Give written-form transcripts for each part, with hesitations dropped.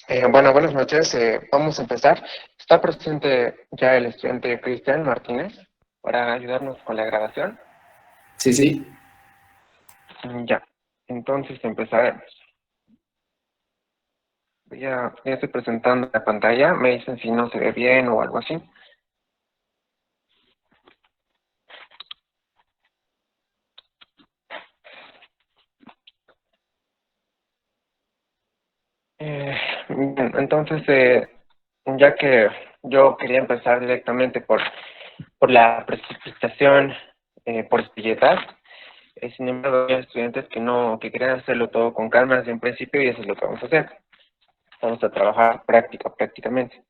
Bueno, buenas noches. Vamos a empezar. Está presente ya el estudiante Cristian Martínez para ayudarnos con la grabación. Sí, sí. Ya, entonces empezaremos. Ya estoy presentando la pantalla. Me dicen si no se ve bien o algo así. Bien, entonces, ya que yo quería empezar directamente por la precipitación por espilletas, sin embargo, hay estudiantes que querían hacerlo todo con calma desde un principio y eso es lo que vamos a hacer. Vamos a trabajar prácticamente.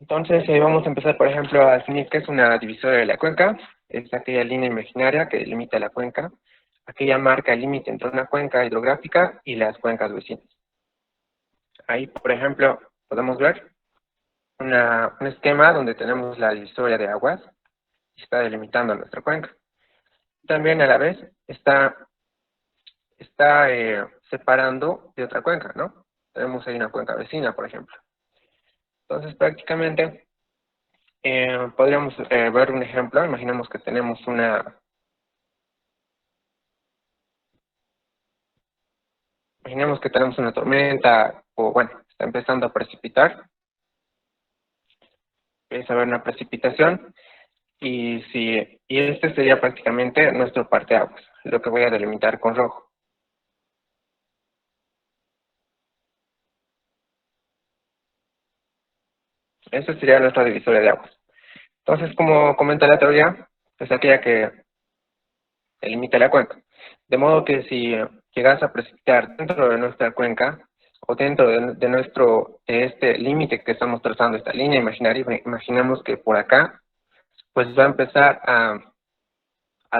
Entonces, vamos a empezar, por ejemplo, a definir qué es una divisoria de la cuenca. Es aquella línea imaginaria que delimita la cuenca. Aquella marca el límite entre una cuenca hidrográfica y las cuencas vecinas. Ahí, por ejemplo, podemos ver un esquema donde tenemos la divisoria de aguas y está delimitando nuestra cuenca. También a la vez está separando de otra cuenca, ¿no? Tenemos ahí una cuenca vecina, por ejemplo. Entonces, prácticamente, podríamos ver un ejemplo. Imaginemos que tenemos una tormenta, o bueno, está empezando a precipitar. Empieza a haber una precipitación, y este sería prácticamente nuestro parteaguas, lo que voy a delimitar con rojo. Esta sería nuestra divisoria de aguas. Entonces, como comenta la teoría, es aquella que delimita la cuenca. De modo que si llegas a precipitar dentro de nuestra cuenca, o dentro de este límite que estamos trazando, esta línea imaginaria, imaginemos que por acá, pues va a empezar a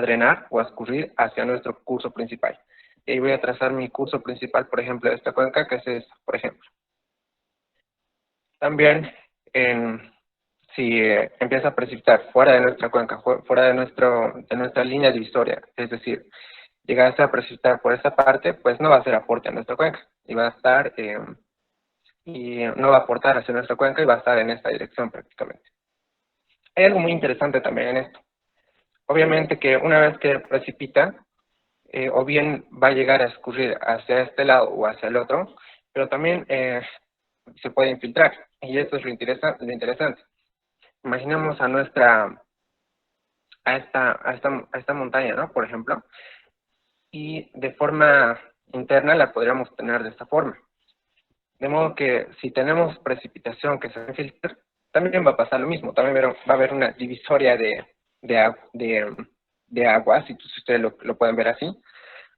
drenar o a escurrir hacia nuestro curso principal. Y ahí voy a trazar mi curso principal, por ejemplo, de esta cuenca, que es esta, por ejemplo. También, si empieza a precipitar fuera de nuestra cuenca, fuera de nuestra línea divisoria, es decir, llegase a precipitar por esa parte, pues no va a hacer aporte a nuestra cuenca y va a estar, y no va a aportar hacia nuestra cuenca y va a estar en esta dirección prácticamente. Hay algo muy interesante también en esto. Obviamente que una vez que precipita, o bien va a llegar a escurrir hacia este lado o hacia el otro, pero también se puede infiltrar. Y esto es lo interesante. Imaginemos a esta montaña, ¿no? Por ejemplo, y de forma interna la podríamos tener de esta forma. De modo que si tenemos precipitación que se va a infiltrar, también va a pasar lo mismo. También va a haber una divisoria de agua, si ustedes lo pueden ver así,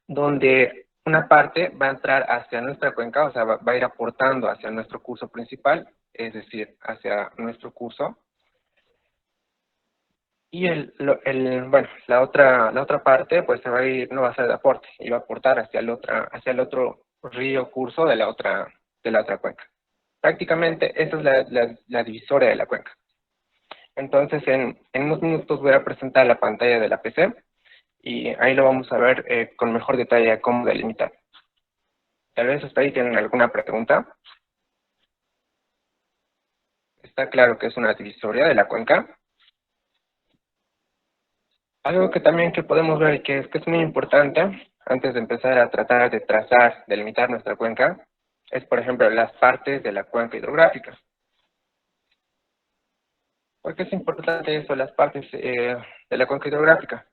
donde una parte va a entrar hacia nuestra cuenca, o sea, va a ir aportando hacia nuestro curso principal, es decir, hacia nuestro curso. Y bueno, la otra parte, pues se va a ir, no va a ser de aporte, y va a aportar hacia el otro río curso de la otra cuenca. Prácticamente esa es la divisoria de la cuenca. Entonces, en unos minutos voy a presentar la pantalla de la PC y ahí lo vamos a ver con mejor detalle cómo delimitar. Tal vez hasta ahí tienen alguna pregunta. Está claro que es una divisoria de la cuenca. Algo que también que podemos ver que es muy importante antes de empezar a tratar de trazar, delimitar nuestra cuenca, es por ejemplo las partes de la cuenca hidrográfica. ¿Por qué es importante eso, las partes de la cuenca hidrográfica?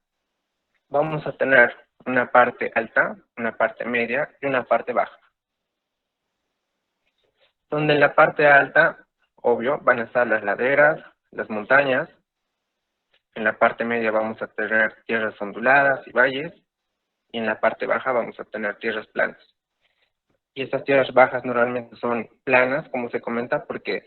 Vamos a tener una parte alta, una parte media y una parte baja. Donde en la parte alta, obvio, van a estar las laderas, las montañas. En la parte media vamos a tener tierras onduladas y valles. Y en la parte baja vamos a tener tierras planas. Y estas tierras bajas normalmente son planas, como se comenta, porque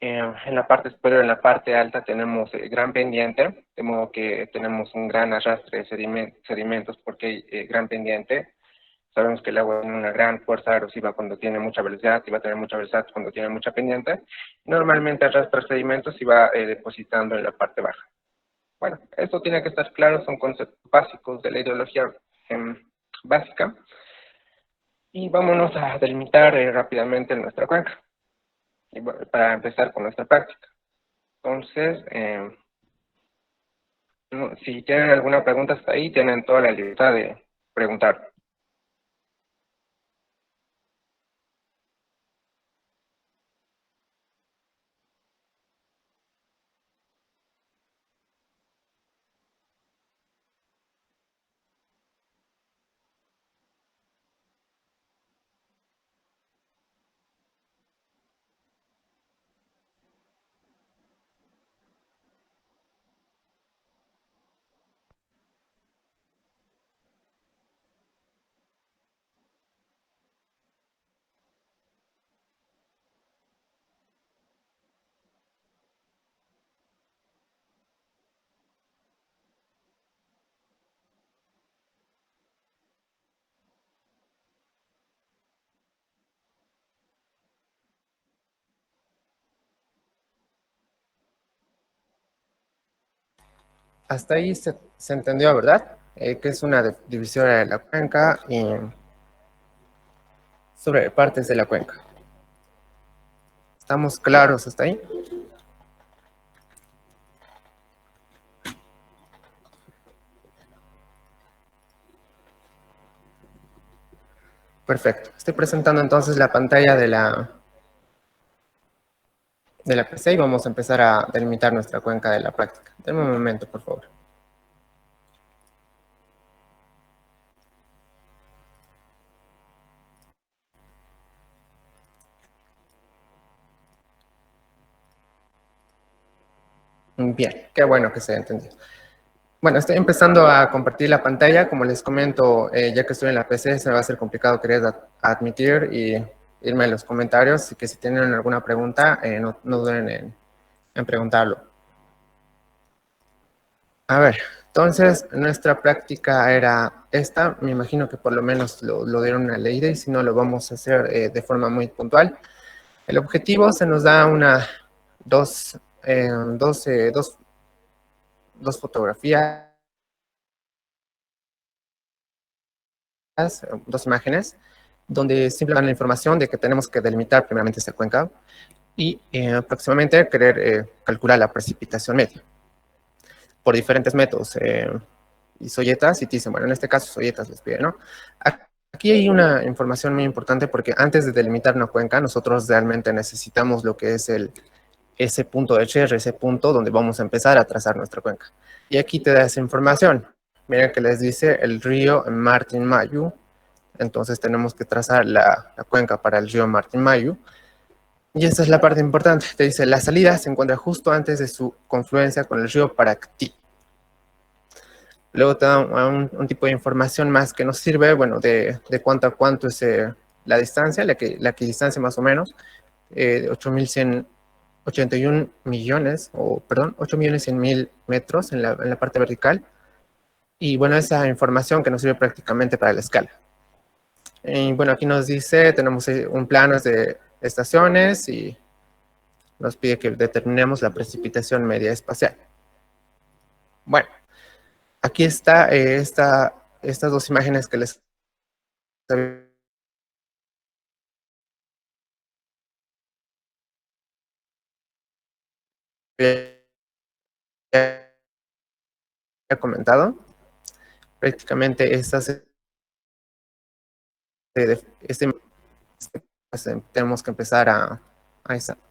en la parte superior, en la parte alta, tenemos gran pendiente, de modo que tenemos un gran arrastre de sedimentos porque hay gran pendiente. Sabemos que el agua tiene una gran fuerza erosiva cuando tiene mucha velocidad y va a tener mucha velocidad cuando tiene mucha pendiente. Normalmente arrastra sedimentos y va depositando en la parte baja. Bueno, esto tiene que estar claro, son conceptos básicos de la hidrología básica. Y vámonos a delimitar rápidamente nuestra cuenca. Y bueno, para empezar con nuestra práctica. Entonces, si tienen alguna pregunta hasta ahí, tienen toda la libertad de preguntar. Hasta ahí se entendió, ¿verdad? Que es una división de la cuenca y sobre partes de la cuenca. ¿Estamos claros hasta ahí? Perfecto. Estoy presentando entonces la pantalla de la PC y vamos a empezar a delimitar nuestra cuenca de la práctica. Denme un momento, por favor. Bien, qué bueno que se entendió. Bueno, estoy empezando a compartir la pantalla. Como les comento, ya que estoy en la PC, se me va a hacer complicado querer admitir y irme a los comentarios. Así que si tienen alguna pregunta, no duden en preguntarlo. A ver, entonces nuestra práctica era esta. Me imagino que por lo menos lo dieron una leída y si no, lo vamos a hacer de forma muy puntual. El objetivo se nos da dos, dos fotografías, dos imágenes, donde simplemente dan la información de que tenemos que delimitar primeramente esta cuenca y próximamente querer calcular la precipitación media por diferentes métodos. Y Soyetas y Thyssen. Bueno, en este caso Soyetas les pide, ¿no? Aquí hay una información muy importante porque antes de delimitar una cuenca, nosotros realmente necesitamos lo que es ese punto de HR, ese punto donde vamos a empezar a trazar nuestra cuenca. Y aquí te da esa información. Miren que les dice el río Martin Mayu. Entonces tenemos que trazar la cuenca para el río Martin Mayu. Y esa es la parte importante. Te dice, la salida se encuentra justo antes de su confluencia con el río Paracti. Luego te da un tipo de información más que nos sirve, bueno, de cuánto a cuánto es la distancia, la equidistancia más o menos, 8.181 millones, o perdón, 8.100.000 metros en la parte vertical. Y bueno, esa información que nos sirve prácticamente para la escala. Y bueno, aquí nos dice, tenemos un plano de estaciones y nos pide que determinemos la precipitación media espacial. Bueno, aquí está estas dos imágenes que les había comentado. Prácticamente tenemos que empezar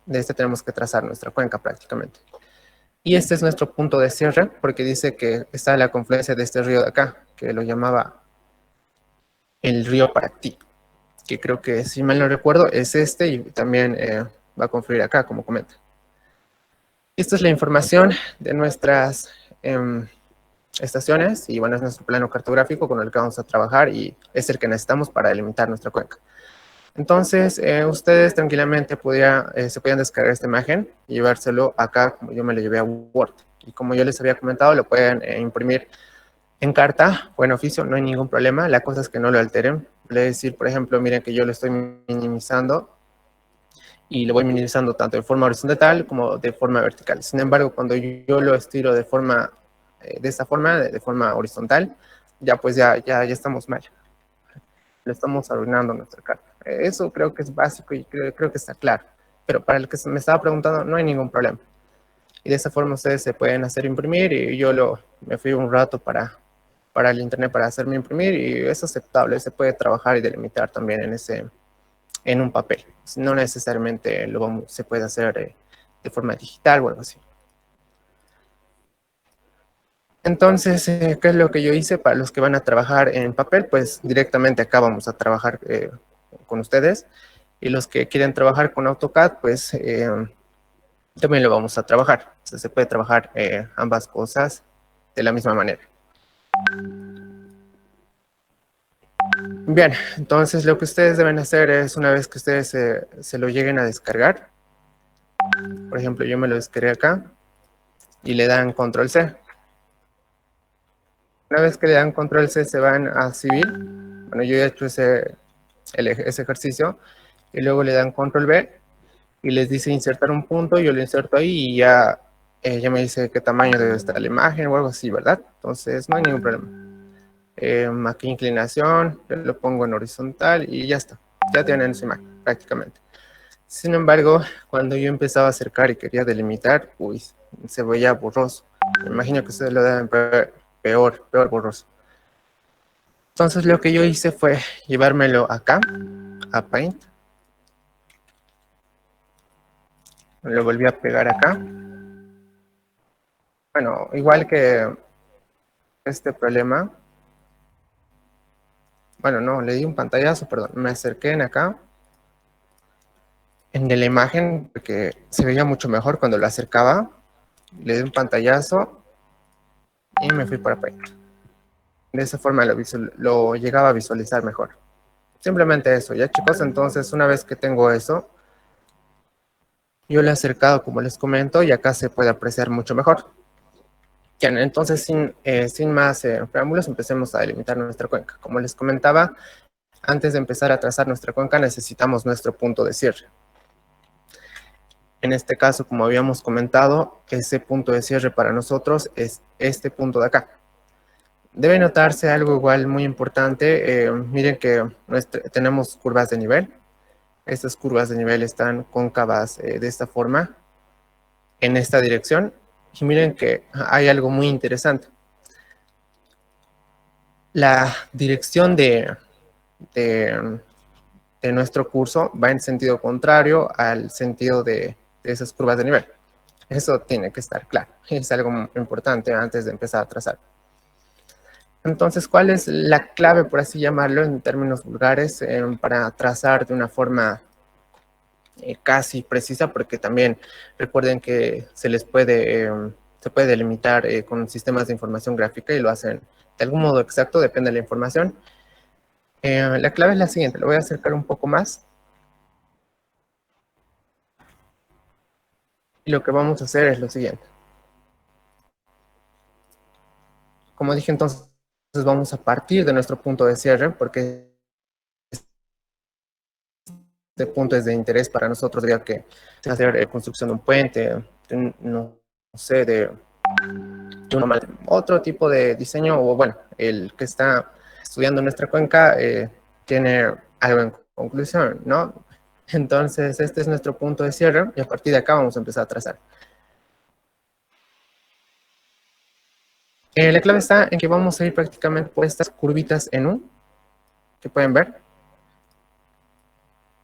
de este tenemos que trazar nuestra cuenca prácticamente. Y este es nuestro punto de cierre, porque dice que está la confluencia de este río de acá, que lo llamaba el río Paraty, que creo que, si mal no recuerdo, es este y también va a confluir acá, como comenta. Esta es la información de nuestras estaciones y bueno, es nuestro plano cartográfico con el que vamos a trabajar y es el que necesitamos para delimitar nuestra cuenca. Entonces, ustedes tranquilamente se podían descargar esta imagen y llevárselo acá, como yo me lo llevé a Word. Y como yo les había comentado, lo pueden imprimir en carta o en oficio, no hay ningún problema. La cosa es que no lo alteren. Le decir, por ejemplo, miren que yo lo estoy minimizando y lo voy minimizando tanto de forma horizontal como de forma vertical. Sin embargo, cuando yo lo estiro de esta forma, de forma horizontal, ya pues ya estamos mal. le estamos arruinando nuestra carta. Eso creo que es básico y creo que está claro. Pero para el que me estaba preguntando, no hay ningún problema. Y de esa forma ustedes se pueden hacer imprimir y yo me fui un rato para el internet para hacerme imprimir y es aceptable, se puede trabajar y delimitar también en un papel. No necesariamente se puede hacer de forma digital o algo así. Entonces, ¿qué es lo que yo hice para los que van a trabajar en papel? Pues directamente acá vamos a trabajar con ustedes. Y los que quieren trabajar con AutoCAD, pues también lo vamos a trabajar. O sea, se puede trabajar ambas cosas de la misma manera. Bien, entonces lo que ustedes deben hacer es, una vez que ustedes se lo lleguen a descargar, por ejemplo, yo me lo descargué acá y le dan Control C. Una vez que le dan Control C, se van a Civil. Bueno, yo he hecho ese ejercicio. Y luego le dan Control V y les dice insertar un punto. Yo lo inserto ahí y ya me dice qué tamaño debe estar la imagen o algo así, ¿verdad? Entonces no hay ningún problema. Aquí inclinación, yo lo pongo en horizontal y ya está. Ya tienen su imagen prácticamente. Sin embargo, cuando yo empezaba a acercar y quería delimitar, uy, se veía borroso. Me imagino que ustedes lo deben ver peor borroso. Entonces lo que yo hice fue llevármelo acá, a Paint. Lo volví a pegar acá. Bueno, igual que este problema. Bueno, no, le di un pantallazo, perdón. Me acerqué en acá. En la imagen, porque se veía mucho mejor cuando lo acercaba. Le di un pantallazo y me fui para Paint. De esa forma lo llegaba a visualizar mejor. Simplemente eso, ya chicos. Entonces, una vez que tengo eso, yo le he acercado, como les comento, y acá se puede apreciar mucho mejor. Bien, entonces, sin más preámbulos, empecemos a delimitar nuestra cuenca. Como les comentaba, antes de empezar a trazar nuestra cuenca, necesitamos nuestro punto de cierre. En este caso, como habíamos comentado, ese punto de cierre para nosotros es este punto de acá. Debe notarse algo igual muy importante. Miren que tenemos curvas de nivel. Estas curvas de nivel están cóncavas de esta forma, en esta dirección. Y miren que hay algo muy interesante. La dirección de nuestro curso va en sentido contrario al sentido de esas curvas de nivel. Eso tiene que estar claro. Es algo muy importante antes de empezar a trazar. Entonces, ¿cuál es la clave, por así llamarlo, en términos vulgares, para trazar de una forma casi precisa? Porque también recuerden que se puede delimitar con sistemas de información gráfica y lo hacen de algún modo exacto, depende de la información. La clave es la siguiente, lo voy a acercar un poco más. Y lo que vamos a hacer es lo siguiente. Como dije, entonces vamos a partir de nuestro punto de cierre, porque este punto es de interés para nosotros, ya que hacer construcción de un puente, no sé, de otro tipo de diseño, o bueno, el que está estudiando nuestra cuenca tiene algo en conclusión, ¿no? Entonces, este es nuestro punto de cierre y a partir de acá vamos a empezar a trazar. La clave está en que vamos a ir prácticamente por estas curvitas en U, que pueden ver.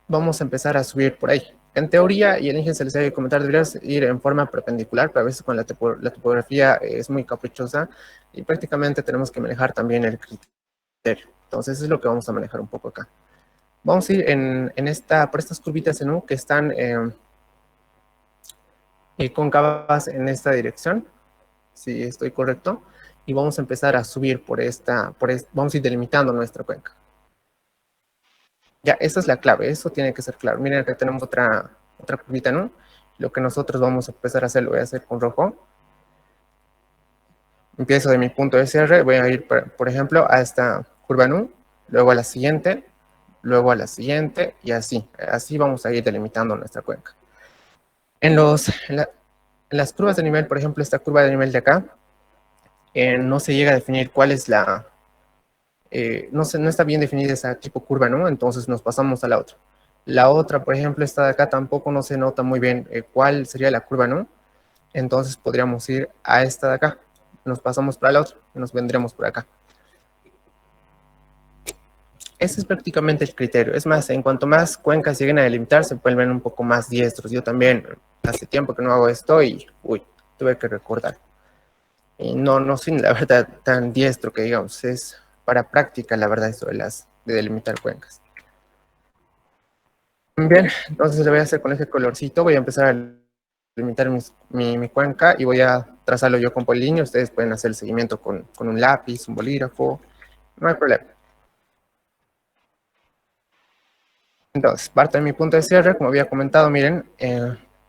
Vamos a empezar a subir por ahí. En teoría, y el ingeniero se les debe comentar, deberías ir en forma perpendicular, pero a veces con la topografía es muy caprichosa y prácticamente tenemos que manejar también el criterio. Entonces, es lo que vamos a manejar un poco acá. Vamos a ir por estas curvitas en U que están cóncavas en esta dirección, si estoy correcto, y vamos a empezar a subir vamos a ir delimitando nuestra cuenca. Ya, esa es la clave, eso tiene que ser claro. Miren que tenemos otra curvita, ¿no? Lo que nosotros vamos a empezar a hacer, lo voy a hacer con rojo. Empiezo de mi punto de cierre, voy a ir, por ejemplo, a esta curva NU, luego a la siguiente, luego a la siguiente, y así. Así vamos a ir delimitando nuestra cuenca. En las curvas de nivel, por ejemplo, esta curva de nivel de acá, no se llega a definir cuál es no está bien definida esa tipo curva, ¿no? Entonces nos pasamos a la otra. La otra, por ejemplo, esta de acá tampoco no se nota muy bien cuál sería la curva, ¿no? Entonces podríamos ir a esta de acá. Nos pasamos para la otra y nos vendremos por acá. Ese es prácticamente el criterio. Es más, en cuanto más cuencas lleguen a delimitar, se vuelven un poco más diestros. Yo también hace tiempo que no hago esto y, tuve que recordar. Y no soy, la verdad, tan diestro que digamos. Es para práctica, la verdad, eso de delimitar cuencas. Bien, entonces le voy a hacer con ese colorcito. Voy a empezar a delimitar mi cuenca y voy a trazarlo yo con polilíneo. Ustedes pueden hacer el seguimiento con un lápiz, un bolígrafo. No hay problema. Entonces, parte de mi punto de cierre, como había comentado, miren,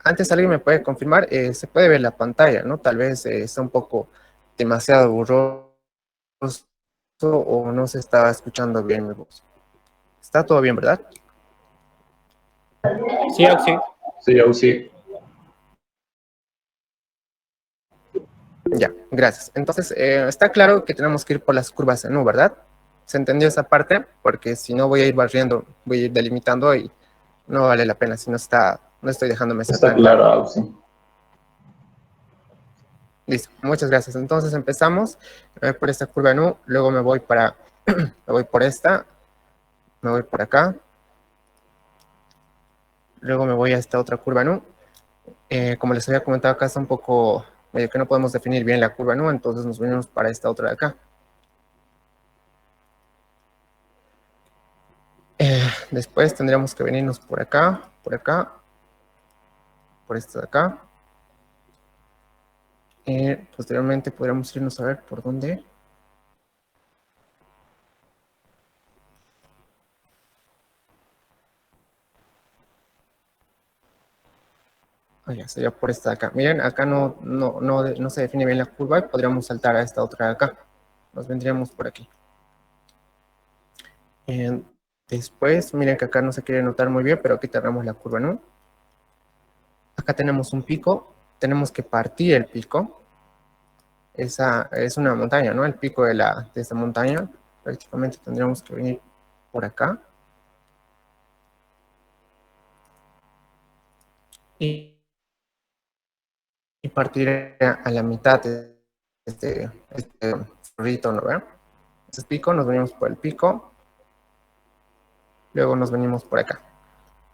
antes alguien me puede confirmar, se puede ver la pantalla, ¿no? Tal vez está un poco demasiado borroso o no se está escuchando bien mi voz. Está todo bien, ¿verdad? Sí, Auxi. Sí, Auxi. Ya, gracias. Entonces, está claro que tenemos que ir por las curvas en U, ¿verdad? ¿Se entendió esa parte? Porque si no voy a ir barriendo, voy a ir delimitando y no vale la pena si no estoy dejándome ser Está tan claro. claro, Auxi. Listo, muchas gracias. Entonces empezamos por esta curva en U, luego me voy me voy por esta, me voy por acá, luego me voy a esta otra curva en U. Como les había comentado acá está un poco, medio que no podemos definir bien la curva en U, entonces nos venimos para esta otra de acá. Después tendríamos que venirnos por acá, por esta de acá. Posteriormente podríamos irnos a ver por dónde. Ya, sería por esta de acá. Miren, acá no se define bien la curva y podríamos saltar a esta otra de acá. Nos vendríamos por aquí. Después, miren que acá no se quiere notar muy bien, pero aquí tenemos la curva, ¿no? Acá tenemos un pico, tenemos que partir el pico. Esa es una montaña, ¿no? El pico de esta montaña. Prácticamente tendríamos que venir por acá. Y partir a la mitad de este cerrito, ¿no ven? Este es pico, nos venimos por el pico. Luego nos venimos por acá.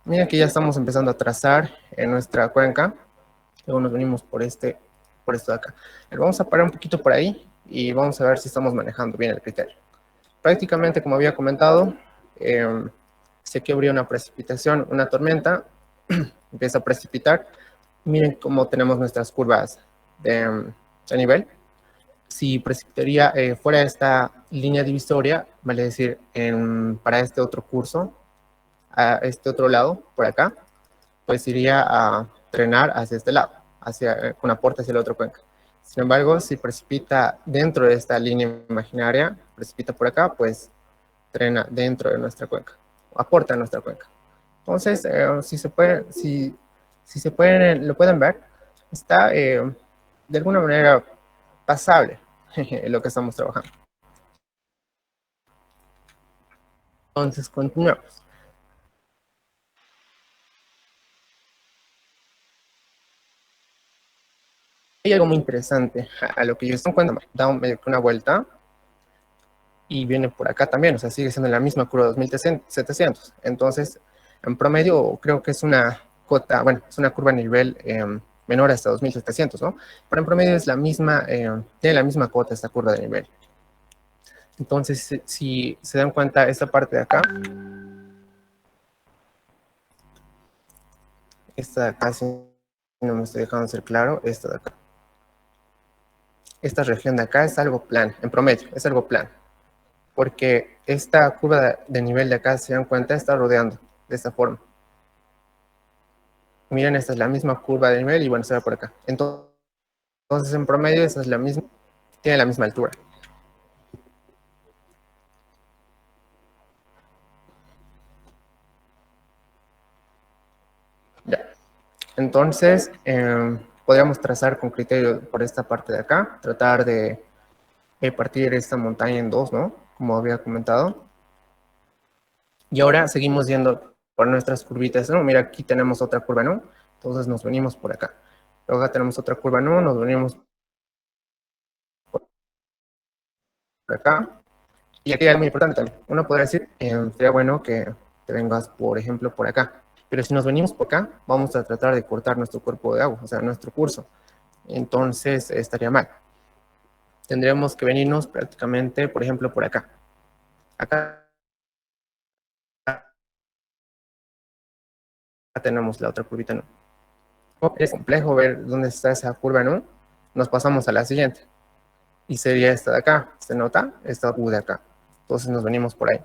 Miren que ya estamos empezando a trazar en nuestra cuenca. Luego nos venimos por esto de acá. Vamos a parar un poquito por ahí y vamos a ver si estamos manejando bien el criterio. Prácticamente, como había comentado, sé que habría una precipitación, una tormenta, empieza a precipitar. Miren cómo tenemos nuestras curvas de nivel. Si precipitaría fuera de esta línea divisoria, vale decir, para este otro curso, a este otro lado, por acá, pues iría a drenar hacia este lado, con aporte hacia el otro cuenca. Sin embargo, si precipita dentro de esta línea imaginaria, precipita por acá, pues drena dentro de nuestra cuenca, aporta a nuestra cuenca. Entonces, si se pueden, lo pueden ver, está de alguna manera pasable lo que estamos trabajando. Entonces, continuamos. Hay algo muy interesante a lo que yo estoy cuenta, da una vuelta y viene por acá también, o sea, sigue siendo la misma curva 2700. Entonces, en promedio, creo que es una cota, bueno, es una curva a nivel menor hasta 2700, ¿no? Pero en promedio es la misma, tiene la misma cota esta curva de nivel. Entonces, si se dan cuenta, esta parte de acá, esta de acá, si no me estoy dejando ser claro, esta de acá. Esta región de acá es algo plan, en promedio, es algo plan. Porque esta curva de nivel de acá, si se dan cuenta, está rodeando de esta forma. Miren, esta es la misma curva de nivel y bueno, se va por acá. Entonces, en promedio, esta es la misma, tiene la misma altura. Ya. Entonces, podríamos trazar con criterio por esta parte de acá, tratar de partir esta montaña en dos, ¿no? como había comentado. Y ahora seguimos yendo por nuestras curvitas, ¿no? Mira, aquí tenemos otra curva, ¿no? Entonces nos venimos por acá. Luego acá tenemos otra curva, ¿no? Nos venimos por acá. Y aquí hay algo muy importante también. Uno podría decir, sería bueno que te vengas, por ejemplo, por acá. Pero si nos venimos por acá, vamos a tratar de cortar nuestro cuerpo de agua, o sea, nuestro curso. Entonces estaría mal. Tendríamos que venirnos prácticamente, por ejemplo, por acá. Acá tenemos la otra curvita, ¿no? Es complejo ver dónde está esa curva, ¿no? Nos pasamos a la siguiente. Y sería esta de acá. ¿Se nota? Esta U de acá. Entonces nos venimos por ahí.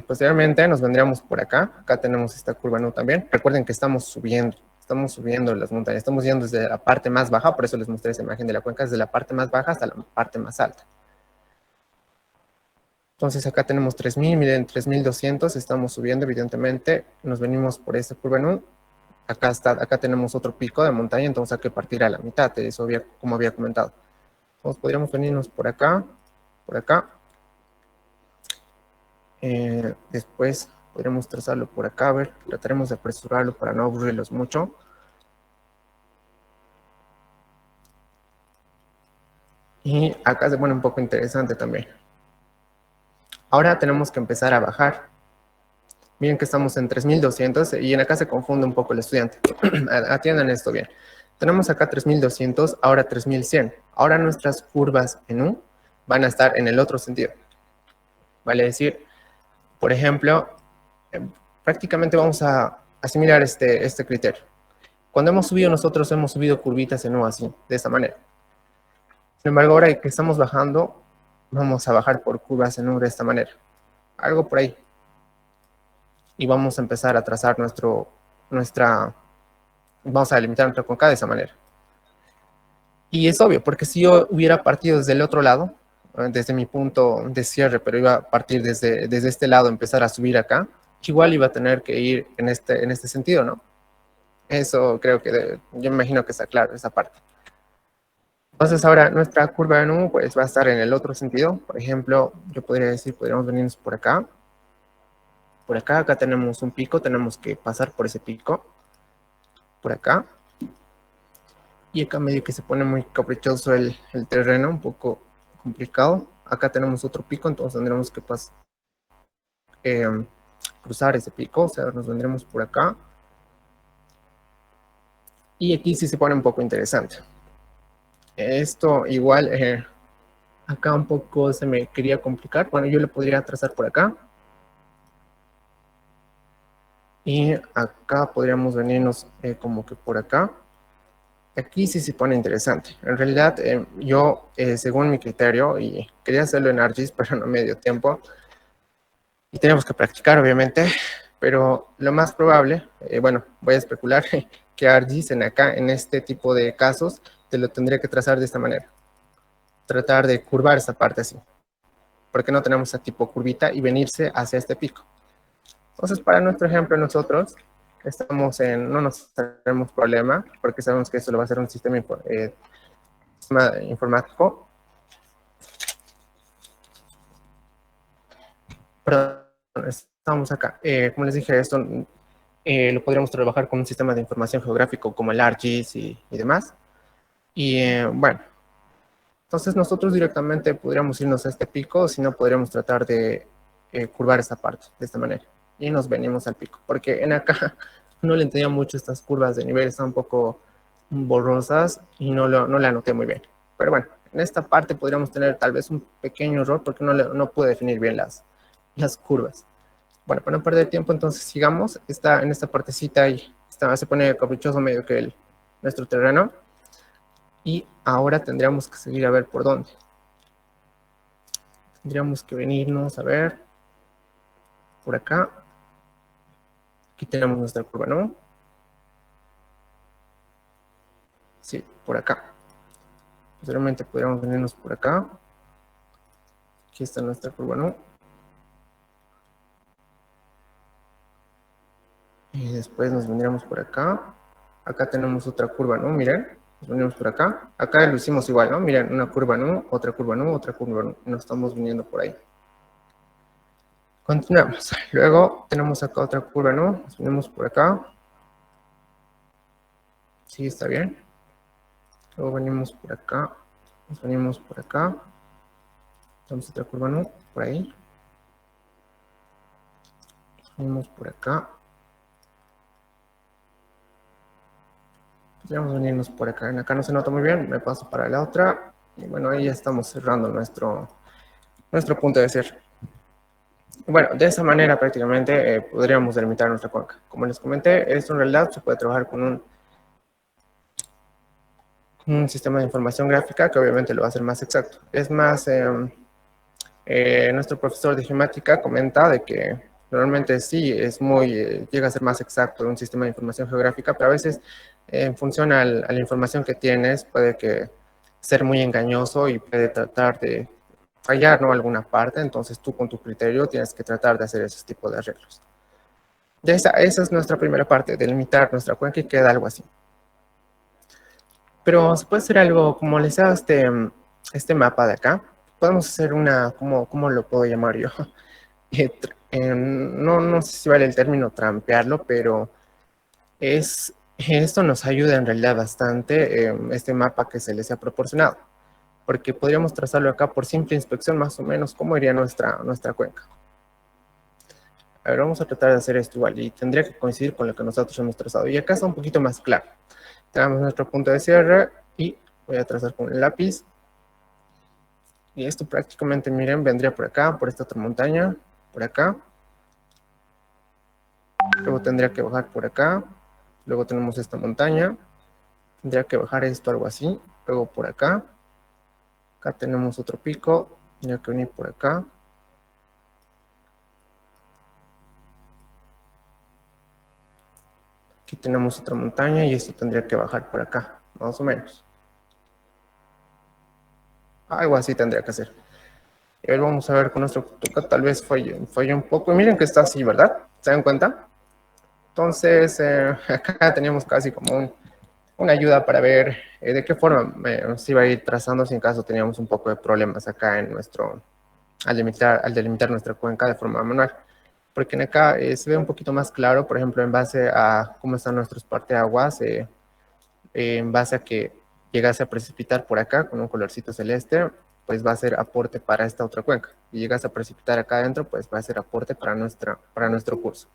Posteriormente nos vendríamos por acá. Acá tenemos esta curva, ¿no? También. Recuerden que estamos subiendo las montañas. Estamos yendo desde la parte más baja, por eso les mostré esa imagen de la cuenca, desde la parte más baja hasta la parte más alta. Entonces acá tenemos 3000, miren, 3200, estamos subiendo evidentemente, nos venimos por esta curva en U, acá tenemos otro pico de montaña, entonces hay que partir a la mitad, eso como había comentado. Entonces podríamos venirnos por acá, después podríamos trazarlo por acá, a ver, trataremos de apresurarlo para no aburrirlos mucho. Y acá se pone un poco interesante también. Ahora tenemos que empezar a bajar. Miren que estamos en 3200 y en acá se confunde un poco el estudiante. Atiendan esto bien. Tenemos acá 3200, ahora 3100. Ahora nuestras curvas en U van a estar en el otro sentido. Vale decir, por ejemplo, prácticamente vamos a asimilar este criterio. Cuando hemos subido, nosotros hemos subido curvitas en U así, de esta manera. Sin embargo, ahora que estamos bajando, vamos a bajar por curvas en U de esta manera. Algo por ahí. Y vamos a empezar a trazar vamos a delimitar nuestra cuenca de esa manera. Y es obvio, porque si yo hubiera partido desde el otro lado, desde mi punto de cierre, pero iba a partir desde este lado, empezar a subir acá, igual iba a tener que ir en este sentido, ¿no? Eso creo que, yo me imagino que está claro, esa parte. Entonces ahora nuestra curva en U pues va a estar en el otro sentido. Por ejemplo, yo podría decir, podríamos venirnos por acá. Por acá tenemos un pico, tenemos que pasar por ese pico. Por acá. Y acá medio que se pone muy caprichoso el terreno, un poco complicado. Acá tenemos otro pico, entonces tendremos que cruzar ese pico, o sea, nos vendremos por acá. Y aquí sí se pone un poco interesante. Esto igual, acá un poco se me quería complicar. Bueno, yo le podría trazar por acá. Y acá podríamos venirnos como que por acá. Aquí sí se pone interesante. En realidad, yo, según mi criterio, y quería hacerlo en ArcGIS, pero no me dio tiempo, y tenemos que practicar, obviamente, pero lo más probable, bueno, voy a especular, que ArcGIS en este tipo de casos, te lo tendría que trazar de esta manera. Tratar de curvar esta parte así. Porque no tenemos ese tipo curvita y venirse hacia este pico. Entonces, para nuestro ejemplo, nosotros no nos tenemos problema, porque sabemos que eso lo va a hacer un sistema informático. Perdón, estamos acá. Como les dije, esto lo podríamos trabajar con un sistema de información geográfico como el ArcGIS y demás. Y bueno, entonces nosotros directamente podríamos irnos a este pico, si no podríamos tratar de curvar esta parte de esta manera. Y nos venimos al pico, porque en acá no le entendía mucho estas curvas de nivel, están un poco borrosas y no la anoté muy bien. Pero bueno, en esta parte podríamos tener tal vez un pequeño error porque no pude definir bien las curvas. Bueno, para no perder tiempo, entonces sigamos. En esta partecita y se pone caprichoso medio que nuestro terreno. Y ahora tendríamos que seguir a ver por dónde. Tendríamos que venirnos a ver por acá. Aquí tenemos nuestra curva, ¿no? Sí, por acá. Posteriormente podríamos venirnos por acá. Aquí está nuestra curva, ¿no? Y después nos vendríamos por acá. Acá tenemos otra curva, ¿no? Miren. Nos venimos por acá. Acá lo hicimos igual, ¿no? Miren, una curva en U, otra curva en U, otra curva en U. Nos estamos viniendo por ahí. Continuamos. Luego tenemos acá otra curva en U. Nos venimos por acá. Sí, está bien. Luego venimos por acá. Nos venimos por acá. Tenemos otra curva en U, por ahí. Nos venimos por acá. Podríamos venirnos por acá. En acá no se nota muy bien. Me paso para la otra. Y bueno, ahí ya estamos cerrando nuestro punto de cierre. Bueno, de esa manera prácticamente podríamos delimitar nuestra cuenca. Como les comenté, esto en realidad se puede trabajar con un sistema de información gráfica que obviamente lo va a hacer más exacto. Es más, nuestro profesor de geomática comenta de que normalmente sí es muy, llega a ser más exacto un sistema de información geográfica, pero a veces en función a la información que tienes puede que ser muy engañoso y puede tratar de fallar, ¿no? Alguna parte, entonces tú con tu criterio tienes que tratar de hacer ese tipo de arreglos. Ya esa es nuestra primera parte, delimitar nuestra cuenca y queda algo así. Pero se puede hacer algo como les da este mapa de acá. Podemos hacer una, ¿cómo lo puedo llamar yo? No sé si vale el término trampearlo, pero esto nos ayuda en realidad bastante, este mapa que se les ha proporcionado, porque podríamos trazarlo acá por simple inspección más o menos cómo iría nuestra cuenca. A ver, vamos a tratar de hacer esto igual y tendría que coincidir con lo que nosotros hemos trazado. Y acá está un poquito más claro. Tenemos nuestro punto de cierre y voy a trazar con el lápiz. Y esto prácticamente, miren, vendría por acá, por esta otra montaña, por acá. Luego tendría que bajar por acá. Luego tenemos esta montaña. Tendría que bajar esto algo así. Luego por acá. Acá tenemos otro pico. Tendría que venir por acá. Aquí tenemos otra montaña y esto tendría que bajar por acá, más o menos. Algo así tendría que hacer. Y ahora vamos a ver con nuestro AutoCAD, tal vez falle un poco. Y miren que está así, ¿verdad? ¿Se dan cuenta? Entonces, acá teníamos casi como una ayuda para ver de qué forma se iba a ir trazando si en caso teníamos un poco de problemas acá al delimitar nuestra cuenca de forma manual. Porque en acá se ve un poquito más claro, por ejemplo, en base a cómo están nuestros parteaguas, en base a que llegase a precipitar por acá con un colorcito celeste, pues va a ser aporte para esta otra cuenca. Y llegas a precipitar acá adentro, pues va a ser aporte para nuestro curso.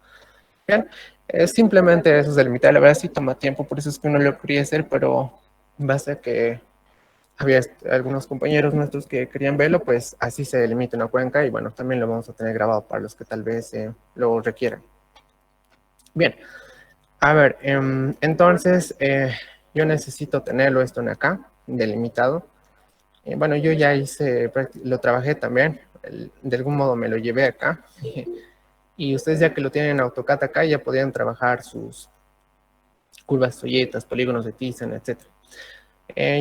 Bien, simplemente eso es delimitar. La verdad sí toma tiempo, por eso es que uno lo quería hacer, pero en base a que había algunos compañeros nuestros que querían verlo, pues así se delimita una cuenca y bueno, también lo vamos a tener grabado para los que tal vez lo requieran. Bien, a ver, entonces yo necesito tenerlo esto en acá, delimitado. Bueno, yo ya lo trabajé también, de algún modo me lo llevé acá. Y ustedes ya que lo tienen en AutoCAD acá, ya podrían trabajar sus curvas folletas, polígonos de Thyssen, etcétera.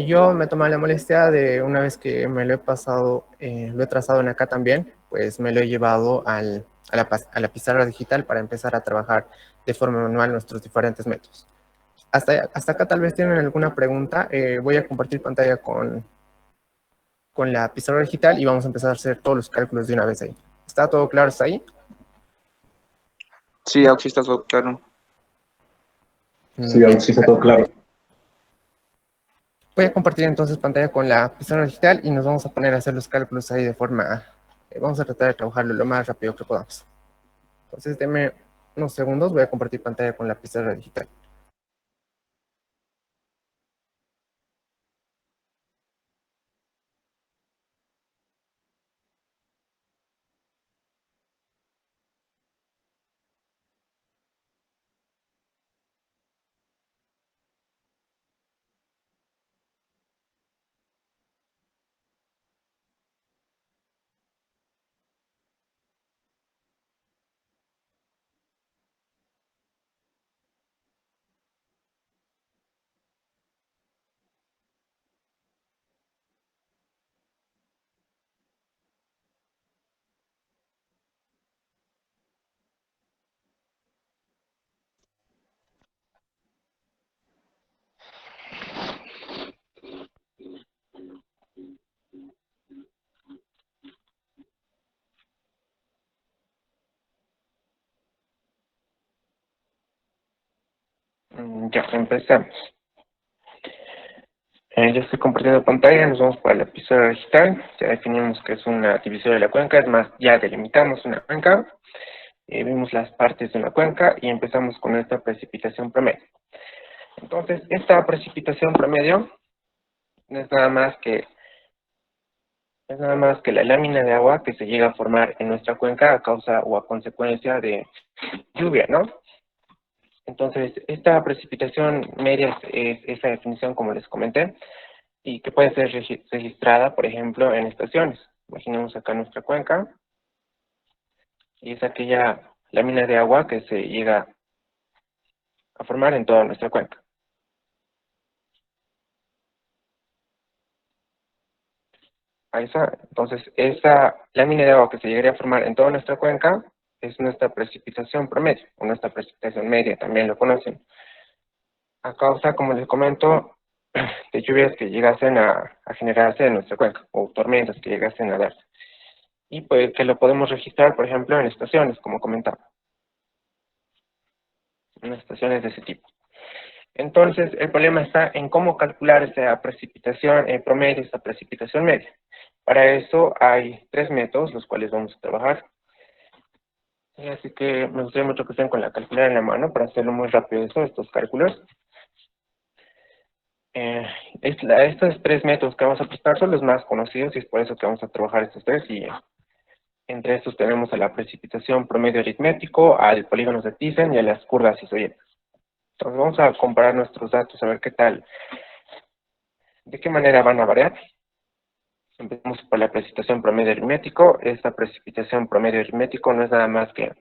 Yo me tomé la molestia de una vez que me lo he pasado, lo he trazado en acá también, pues me lo he llevado a la pizarra digital para empezar a trabajar de forma manual nuestros diferentes métodos. Hasta acá tal vez tienen alguna pregunta. Voy a compartir pantalla con la pizarra digital y vamos a empezar a hacer todos los cálculos de una vez ahí. ¿Está todo claro hasta ahí? Sí, Auxi, está todo claro. Sí, bien. Sí, está todo claro. Voy a compartir entonces pantalla con la pizarra digital y nos vamos a poner a hacer los cálculos ahí de forma... vamos a tratar de trabajarlo lo más rápido que podamos. Entonces, denme unos segundos, voy a compartir pantalla con la pizarra digital. Ya empezamos. Ya estoy compartiendo pantalla, nos vamos para la pizarra digital. Ya definimos que es una divisoria de la cuenca, es más, ya delimitamos una cuenca. Vimos las partes de una cuenca y empezamos con esta precipitación promedio. Entonces, esta precipitación promedio no es nada más que la lámina de agua que se llega a formar en nuestra cuenca a causa o a consecuencia de lluvia, ¿no? Entonces, esta precipitación media es esa definición, como les comenté, y que puede ser registrada, por ejemplo, en estaciones. Imaginemos acá nuestra cuenca, y es aquella lámina de agua que se llega a formar en toda nuestra cuenca. Ahí está. Entonces, esa lámina de agua que se llegaría a formar en toda nuestra cuenca es nuestra precipitación promedio, o nuestra precipitación media, también lo conocen. A causa, como les comento, de lluvias que llegasen a generarse en nuestra cuenca, o tormentas que llegasen a darse. Y pues que lo podemos registrar, por ejemplo, en estaciones, como comentaba, en estaciones de ese tipo. Entonces, el problema está en cómo calcular esa precipitación promedio, esa precipitación media. Para eso hay tres métodos, los cuales vamos a trabajar. Así que me gustaría mucho que estén con la calculadora en la mano para hacerlo muy rápido estos cálculos. Estos tres métodos que vamos a aplicar son los más conocidos y es por eso que vamos a trabajar estos tres. Y entre estos tenemos a la precipitación promedio aritmético, al polígonos de Thyssen y a las curvas isoidales. Entonces vamos a comparar nuestros datos a ver qué tal, de qué manera van a variar. Empezamos por la precipitación promedio aritmético. Esta precipitación promedio aritmético no es nada más que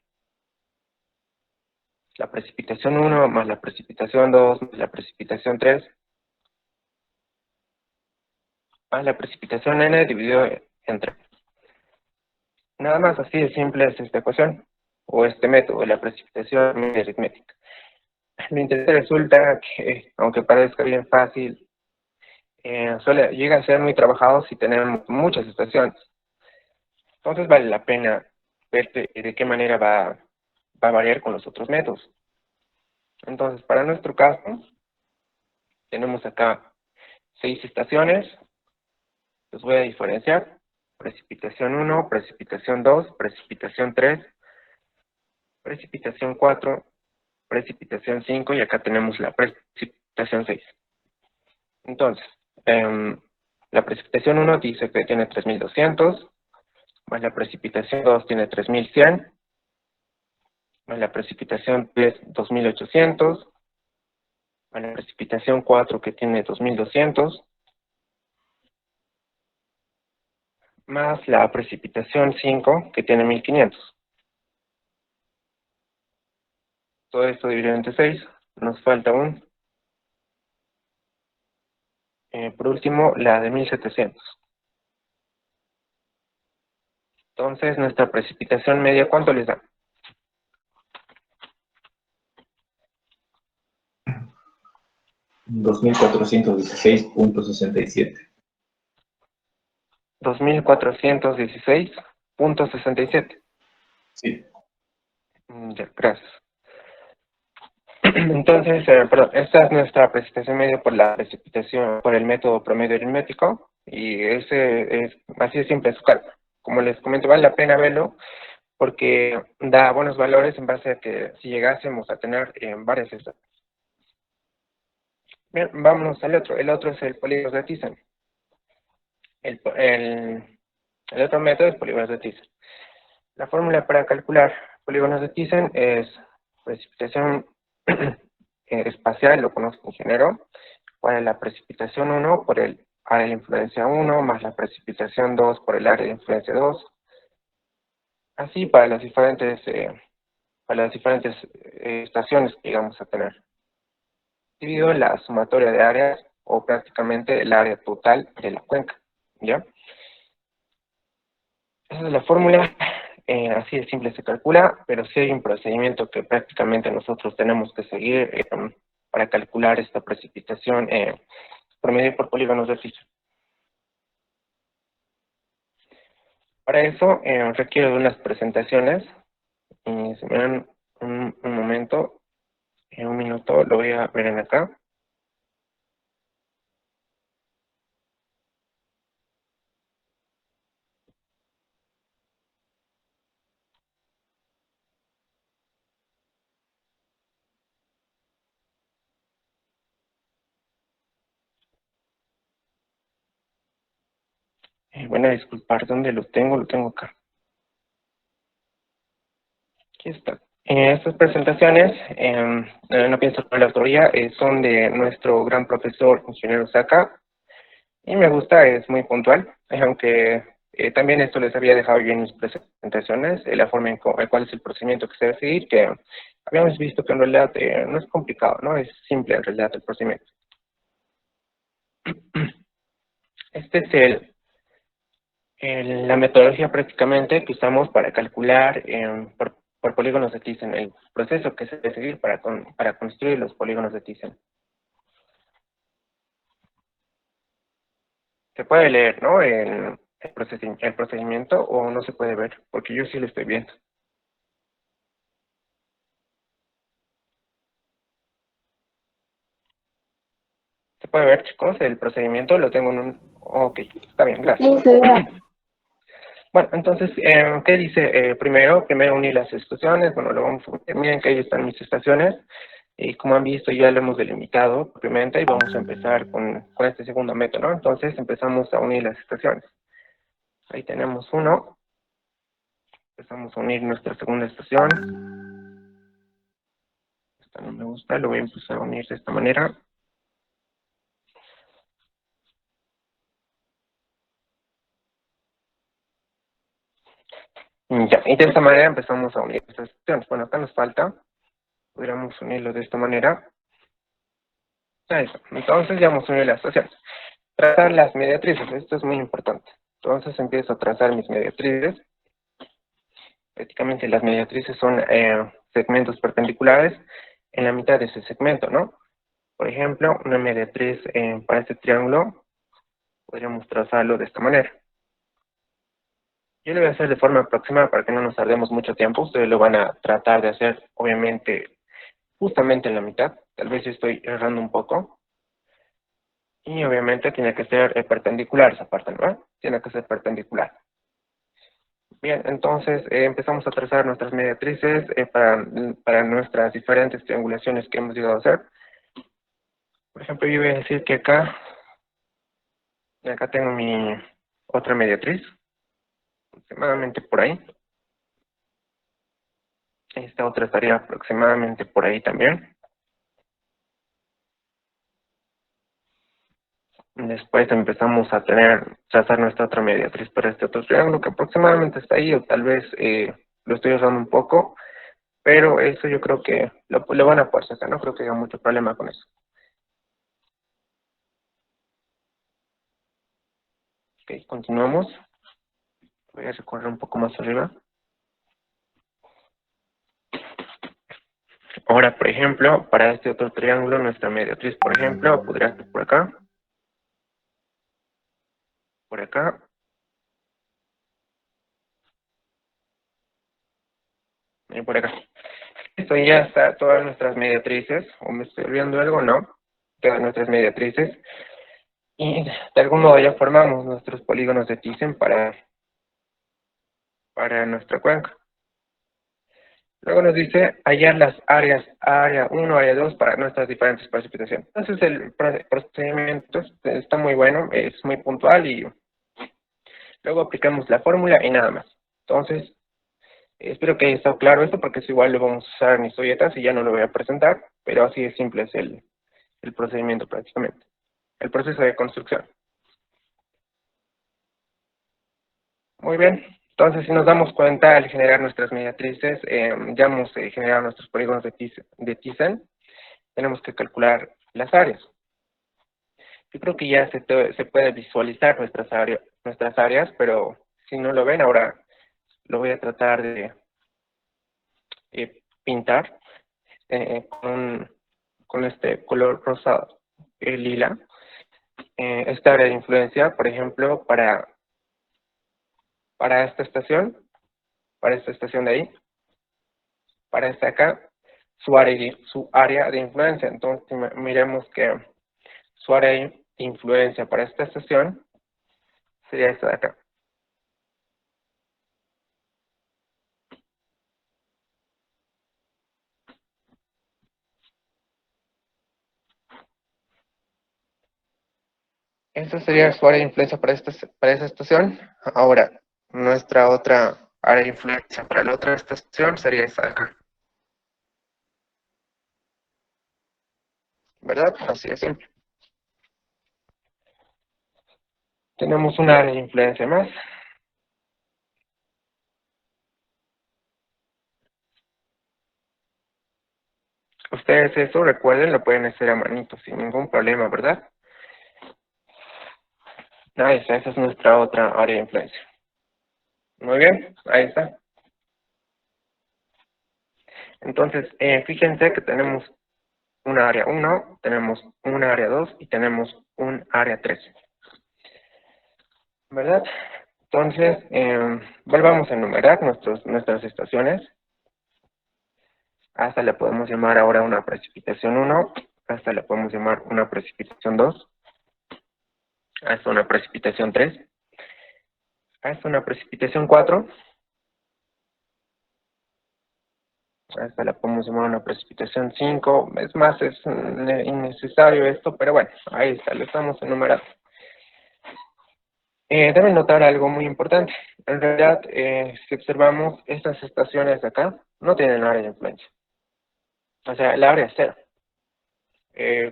la precipitación 1 más la precipitación 2 más la precipitación 3 más la precipitación n dividido entre. Nada más así de simple es esta ecuación, o este método de la precipitación media aritmética. Lo interesante resulta que, aunque parezca bien fácil, llega a ser muy trabajado si tenemos muchas estaciones. Entonces vale la pena ver de qué manera va a variar con los otros métodos. Entonces, para nuestro caso, tenemos acá 6 estaciones. Los voy a diferenciar. Precipitación 1, precipitación 2, precipitación 3, precipitación 4, precipitación 5 y acá tenemos la precipitación 6. Entonces, la precipitación 1 dice que tiene 3200, más la precipitación 2 tiene 3100, más la precipitación 3 2800, más la precipitación 4 que tiene 2200, más la precipitación 5 que tiene 1500. Todo esto dividido entre 6, nos falta por último, la de 1700. Entonces, nuestra precipitación media, ¿cuánto les da? 2416.67. 2416.67. Sí. Ya, gracias. Entonces, perdón, esta es nuestra precipitación media por la precipitación, por el método promedio aritmético, y ese es así de simple su cálculo. Como les comento, vale la pena verlo, porque da buenos valores en base a que si llegásemos a tener varias estas. Bien, vámonos al otro. El otro es el polígono de Thyssen. El otro método es polígonos de Thyssen. La fórmula para calcular polígonos de Thyssen es precipitación espacial, lo conozco ingeniero, para la precipitación 1 por el área de influencia 1, más la precipitación 2 por el área de influencia 2. Así para las diferentes estaciones que llegamos a tener. Dividido en la sumatoria de áreas, o prácticamente el área total de la cuenca, ¿ya? Esa es la fórmula, así de simple se calcula, pero sí hay un procedimiento que prácticamente nosotros tenemos que seguir para calcular esta precipitación promedio por polígonos de Thyssen. Para eso requiero de unas presentaciones, si me dan un momento, En un minuto lo voy a ver en acá. Bueno, disculpar, ¿dónde lo tengo? Lo tengo acá. Aquí está. Estas presentaciones, no pienso por la autoría, son de nuestro gran profesor, ingeniero Saka, y me gusta, es muy puntual, aunque también esto les había dejado yo en mis presentaciones, la forma en cuál es el procedimiento que se debe seguir, que habíamos visto que en realidad no es complicado, ¿no? Es simple en realidad el procedimiento. Este es la metodología prácticamente que usamos para calcular por polígonos de Thyssen, el proceso que se debe seguir para construir los polígonos de Thyssen. Se puede leer, ¿no? El procedimiento o no se puede ver, porque yo sí lo estoy viendo. ¿Se puede ver, chicos? El procedimiento lo tengo en un... Ok, está bien, gracias. Sí, se ve. Bueno, entonces, ¿qué dice? Primero unir las estaciones. Bueno, lo vamos a unir. Miren que ahí están mis estaciones. Y como han visto, ya lo hemos delimitado propiamente y vamos a empezar con este segundo método, ¿no? Entonces, empezamos a unir las estaciones. Ahí tenemos uno. Empezamos a unir nuestra segunda estación. Esta no me gusta, lo voy a empezar a unir de esta manera. Ya, y de esta manera empezamos a unir estas estaciones. Bueno, acá nos falta. Podríamos unirlo de esta manera. Eso. Entonces ya hemos unido las estaciones. Trazar las mediatrices, esto es muy importante. Entonces empiezo a trazar mis mediatrices. Prácticamente las mediatrices son segmentos perpendiculares en la mitad de ese segmento, ¿no? Por ejemplo, una mediatriz para este triángulo, podríamos trazarlo de esta manera. Yo lo voy a hacer de forma aproximada para que no nos tardemos mucho tiempo. Ustedes lo van a tratar de hacer, obviamente, justamente en la mitad. Tal vez yo estoy errando un poco. Y obviamente tiene que ser perpendicular esa parte, ¿no? Tiene que ser perpendicular. Bien, entonces empezamos a trazar nuestras mediatrices para nuestras diferentes triangulaciones que hemos llegado a hacer. Por ejemplo, yo voy a decir que acá tengo mi otra mediatriz, aproximadamente por ahí. Esta otra estaría aproximadamente por ahí también. Después empezamos a trazar nuestra otra mediatriz para este otro triángulo que aproximadamente está ahí, o tal vez lo estoy usando un poco, pero eso yo creo que lo van a poder sacar, no creo que haya mucho problema con eso. Ok, continuamos. Voy a recorrer un poco más arriba. Ahora, por ejemplo, para este otro triángulo, nuestra mediatriz, por ejemplo, podría ser por acá, y por acá. Esto ya está todas nuestras mediatrices, o me estoy olvidando algo, no, todas nuestras mediatrices, y de algún modo ya formamos nuestros polígonos de Thyssen para nuestra cuenca. Luego nos dice hallar las áreas, área 1, área 2 para nuestras diferentes precipitaciones. Entonces el procedimiento está muy bueno, es muy puntual y luego aplicamos la fórmula y nada más. Entonces, espero que haya estado claro esto porque es igual lo vamos a usar en historietas y ya no lo voy a presentar, pero así de simple es el procedimiento prácticamente. El proceso de construcción. Muy bien. Entonces, si nos damos cuenta, al generar nuestras mediatrices, ya hemos generado nuestros polígonos de Thyssen. Tenemos que calcular las áreas. Yo creo que ya se puede visualizar nuestras áreas, pero si no lo ven, ahora lo voy a tratar de pintar con este color rosado, lila. Esta área de influencia, por ejemplo, para esta estación de ahí, para esta acá, su área de influencia. Entonces, miremos que su área de influencia para esta estación sería esta de acá. Esta sería su área de influencia para esa estación. Ahora, nuestra otra área de influencia para la otra estación sería esta de acá. ¿Verdad? Así de simple. Tenemos un área de influencia más. Ustedes eso, recuerden, lo pueden hacer a manito sin ningún problema, ¿verdad? Ahí está, esa es nuestra otra área de influencia. Muy bien, ahí está. Entonces, fíjense que tenemos un área 1, tenemos un área 2 y tenemos un área 3. ¿Verdad? Entonces, volvamos a enumerar nuestras estaciones. A esta le podemos llamar ahora una precipitación 1, a esta le podemos llamar una precipitación 2, a esta una precipitación 3, a esta una precipitación 4, a esta la podemos llamar una precipitación 5, es más, es innecesario esto, pero bueno, ahí está, lo estamos enumerando. Deben notar algo muy importante. En realidad, si observamos estas estaciones de acá, no tienen área de influencia. O sea, el área es cero.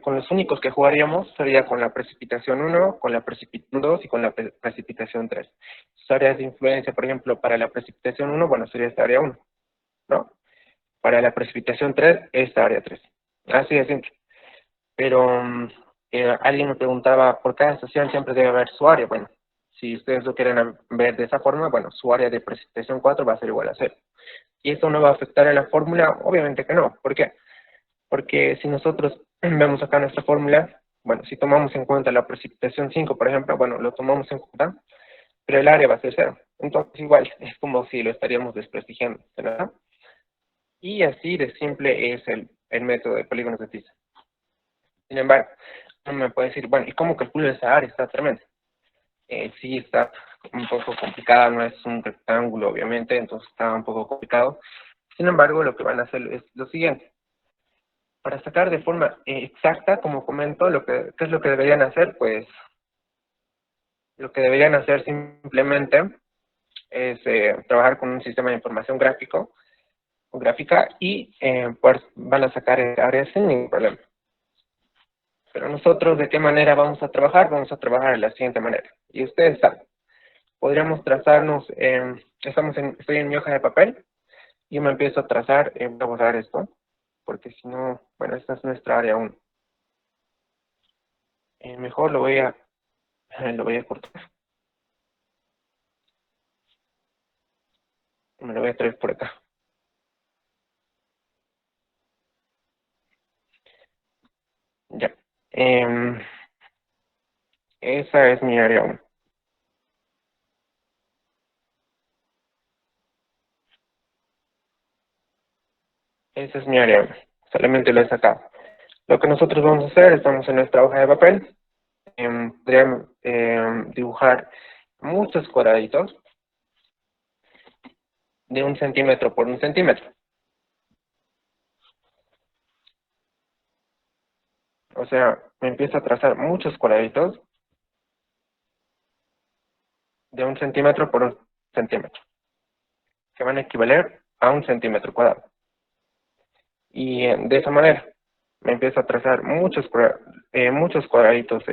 Con los únicos que jugaríamos sería con la precipitación 1, con la precipitación 2 y con la precipitación 3. Sus áreas de influencia, por ejemplo, para la precipitación 1, bueno, sería esta área 1, ¿no? Para la precipitación 3, esta área 3. Así de simple. Pero alguien me preguntaba, ¿por cada estación siempre debe haber su área? Bueno, si ustedes lo quieren ver de esa forma, bueno, su área de precipitación 4 va a ser igual a 0. ¿Y esto no va a afectar a la fórmula? Obviamente que no. ¿Por qué? Porque si nosotros vemos acá nuestra fórmula, bueno, si tomamos en cuenta la precipitación 5, por ejemplo, bueno, lo tomamos en cuenta, pero el área va a ser 0. Entonces, igual, es como si lo estaríamos desprestigiando, ¿verdad? Y así de simple es el método de polígonos de Thyssen. Sin embargo, uno me puede decir, bueno, ¿y cómo calculo esa área? Está tremenda. Sí, está un poco complicada, no es un rectángulo, obviamente, entonces está un poco complicado. Sin embargo, lo que van a hacer es lo siguiente. Para sacar de forma exacta, como comento, ¿qué es lo que deberían hacer? Pues lo que deberían hacer simplemente es trabajar con un sistema de información gráfica y pues van a sacar áreas sin ningún problema. Pero nosotros, ¿de qué manera vamos a trabajar? Vamos a trabajar de la siguiente manera. Y ustedes saben, podríamos trazarnos, estoy en mi hoja de papel, y me empiezo a trazar, voy a borrar esto, porque si no, bueno, esta es nuestra área 1. Mejor lo voy a cortar. Me lo voy a traer por acá. Ya. Esa es mi área 1. Esa es mi área 1. Solamente lo he sacado. Lo que nosotros vamos a hacer, estamos en nuestra hoja de papel. Podríamos dibujar muchos cuadraditos de 1 centímetro por 1 centímetro. O sea, me empiezo a trazar muchos cuadraditos de 1 centímetro por 1 centímetro, que van a equivaler a 1 centímetro cuadrado. Y de esa manera me empiezo a trazar muchos cuadraditos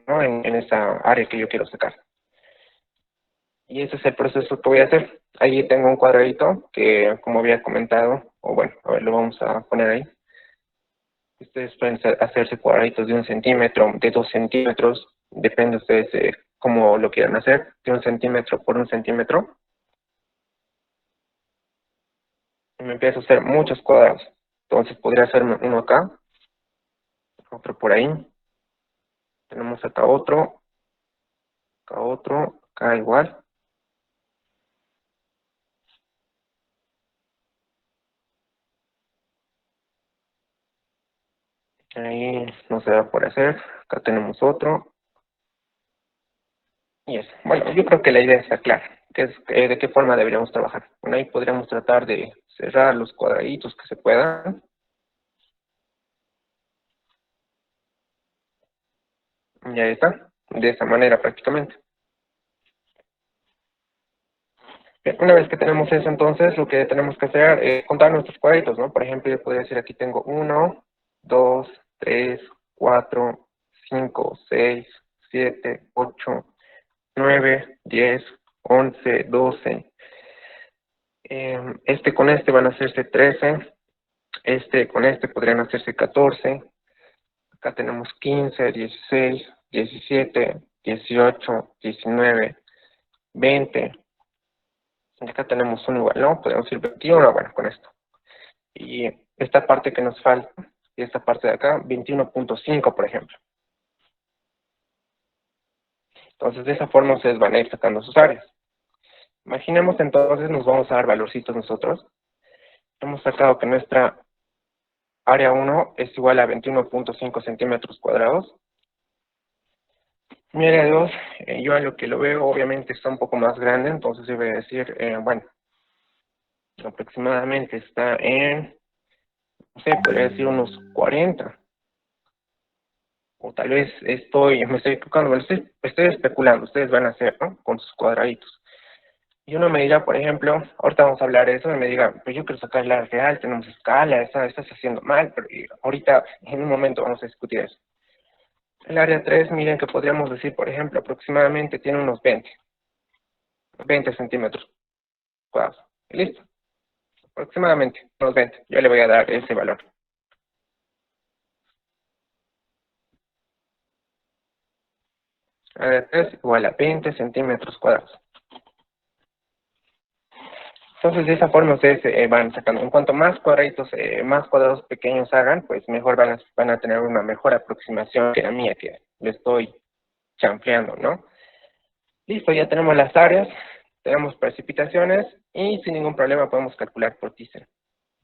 ¿no? en esa área que yo quiero sacar. Y ese es el proceso que voy a hacer. Ahí tengo un cuadradito que, como había comentado, o bueno, a ver, lo vamos a poner ahí. Ustedes pueden hacerse cuadraditos de 1 centímetro, de 2 centímetros, depende de ustedes de cómo lo quieran hacer, de 1 centímetro por 1 centímetro. Y me empiezo a hacer muchos cuadrados. Entonces podría hacerme uno acá, otro por ahí. Tenemos acá otro, acá igual. Ahí no se va por hacer. Acá tenemos otro. Y eso. Bueno, yo creo que la idea está clara. Que es, de qué forma deberíamos trabajar. Bueno, ahí podríamos tratar de cerrar los cuadraditos que se puedan. Y ahí está. De esa manera prácticamente. Bien, una vez que tenemos eso, entonces lo que tenemos que hacer es contar nuestros cuadraditos, ¿no? Por ejemplo, yo podría decir aquí tengo 1, 2, 3, 4, 5, 6, 7, 8, 9, 10, 11, 12. Este con este van a hacerse 13. Este con este podrían hacerse 14. Acá tenemos 15, 16, 17, 18, 19, 20. Acá tenemos un igual, ¿no? Podemos ir 21, bueno, con esto. Y esta parte que nos falta, y esta parte de acá, 21.5, por ejemplo. Entonces, de esa forma ustedes van a ir sacando sus áreas. Imaginemos entonces, nos vamos a dar valorcitos nosotros. Hemos sacado que nuestra área 1 es igual a 21.5 centímetros cuadrados. Mi área 2, yo a lo que lo veo, obviamente está un poco más grande, entonces yo voy a decir, bueno, aproximadamente está en, no sé, podría decir unos 40. O tal vez me estoy equivocando, estoy especulando, ustedes van a hacer, ¿no? Con sus cuadraditos. Y uno me dirá, por ejemplo, ahorita vamos a hablar de eso, y me diga, pues yo quiero sacar la real, tenemos escala, estás haciendo mal, pero ahorita, en un momento vamos a discutir eso. El área 3, miren que podríamos decir, por ejemplo, aproximadamente tiene unos 20 centímetros cuadrados. Y listo, aproximadamente unos 20. Yo le voy a dar ese valor. Área 3 igual a 20 centímetros cuadrados. Entonces, de esa forma ustedes van sacando. En cuanto más cuadrados pequeños hagan, pues mejor van a tener una mejor aproximación que la mía, que le estoy chanfleando, ¿no? Listo, ya tenemos las áreas, tenemos precipitaciones y sin ningún problema podemos calcular por Thyssen.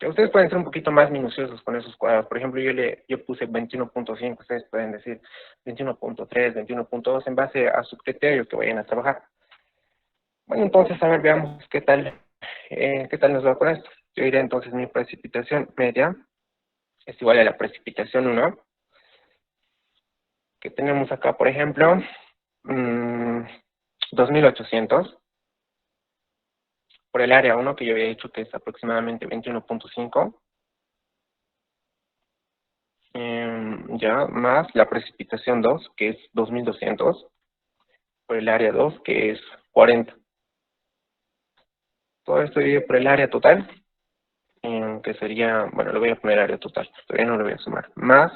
Ustedes pueden ser un poquito más minuciosos con esos cuadrados. Por ejemplo, yo puse 21.5, ustedes pueden decir 21.3, 21.2 en base a su criterio que vayan a trabajar. Bueno, entonces, a ver, veamos qué tal nos va con esto. Yo diré entonces mi precipitación media es igual a la precipitación 1, que tenemos acá, por ejemplo, 2800 por el área 1, que yo había dicho que es aproximadamente 21.5, ya, más la precipitación 2, que es 2200, por el área 2, que es 40. Todo esto dividido por el área total, que sería, bueno, le voy a poner área total, todavía no lo voy a sumar, más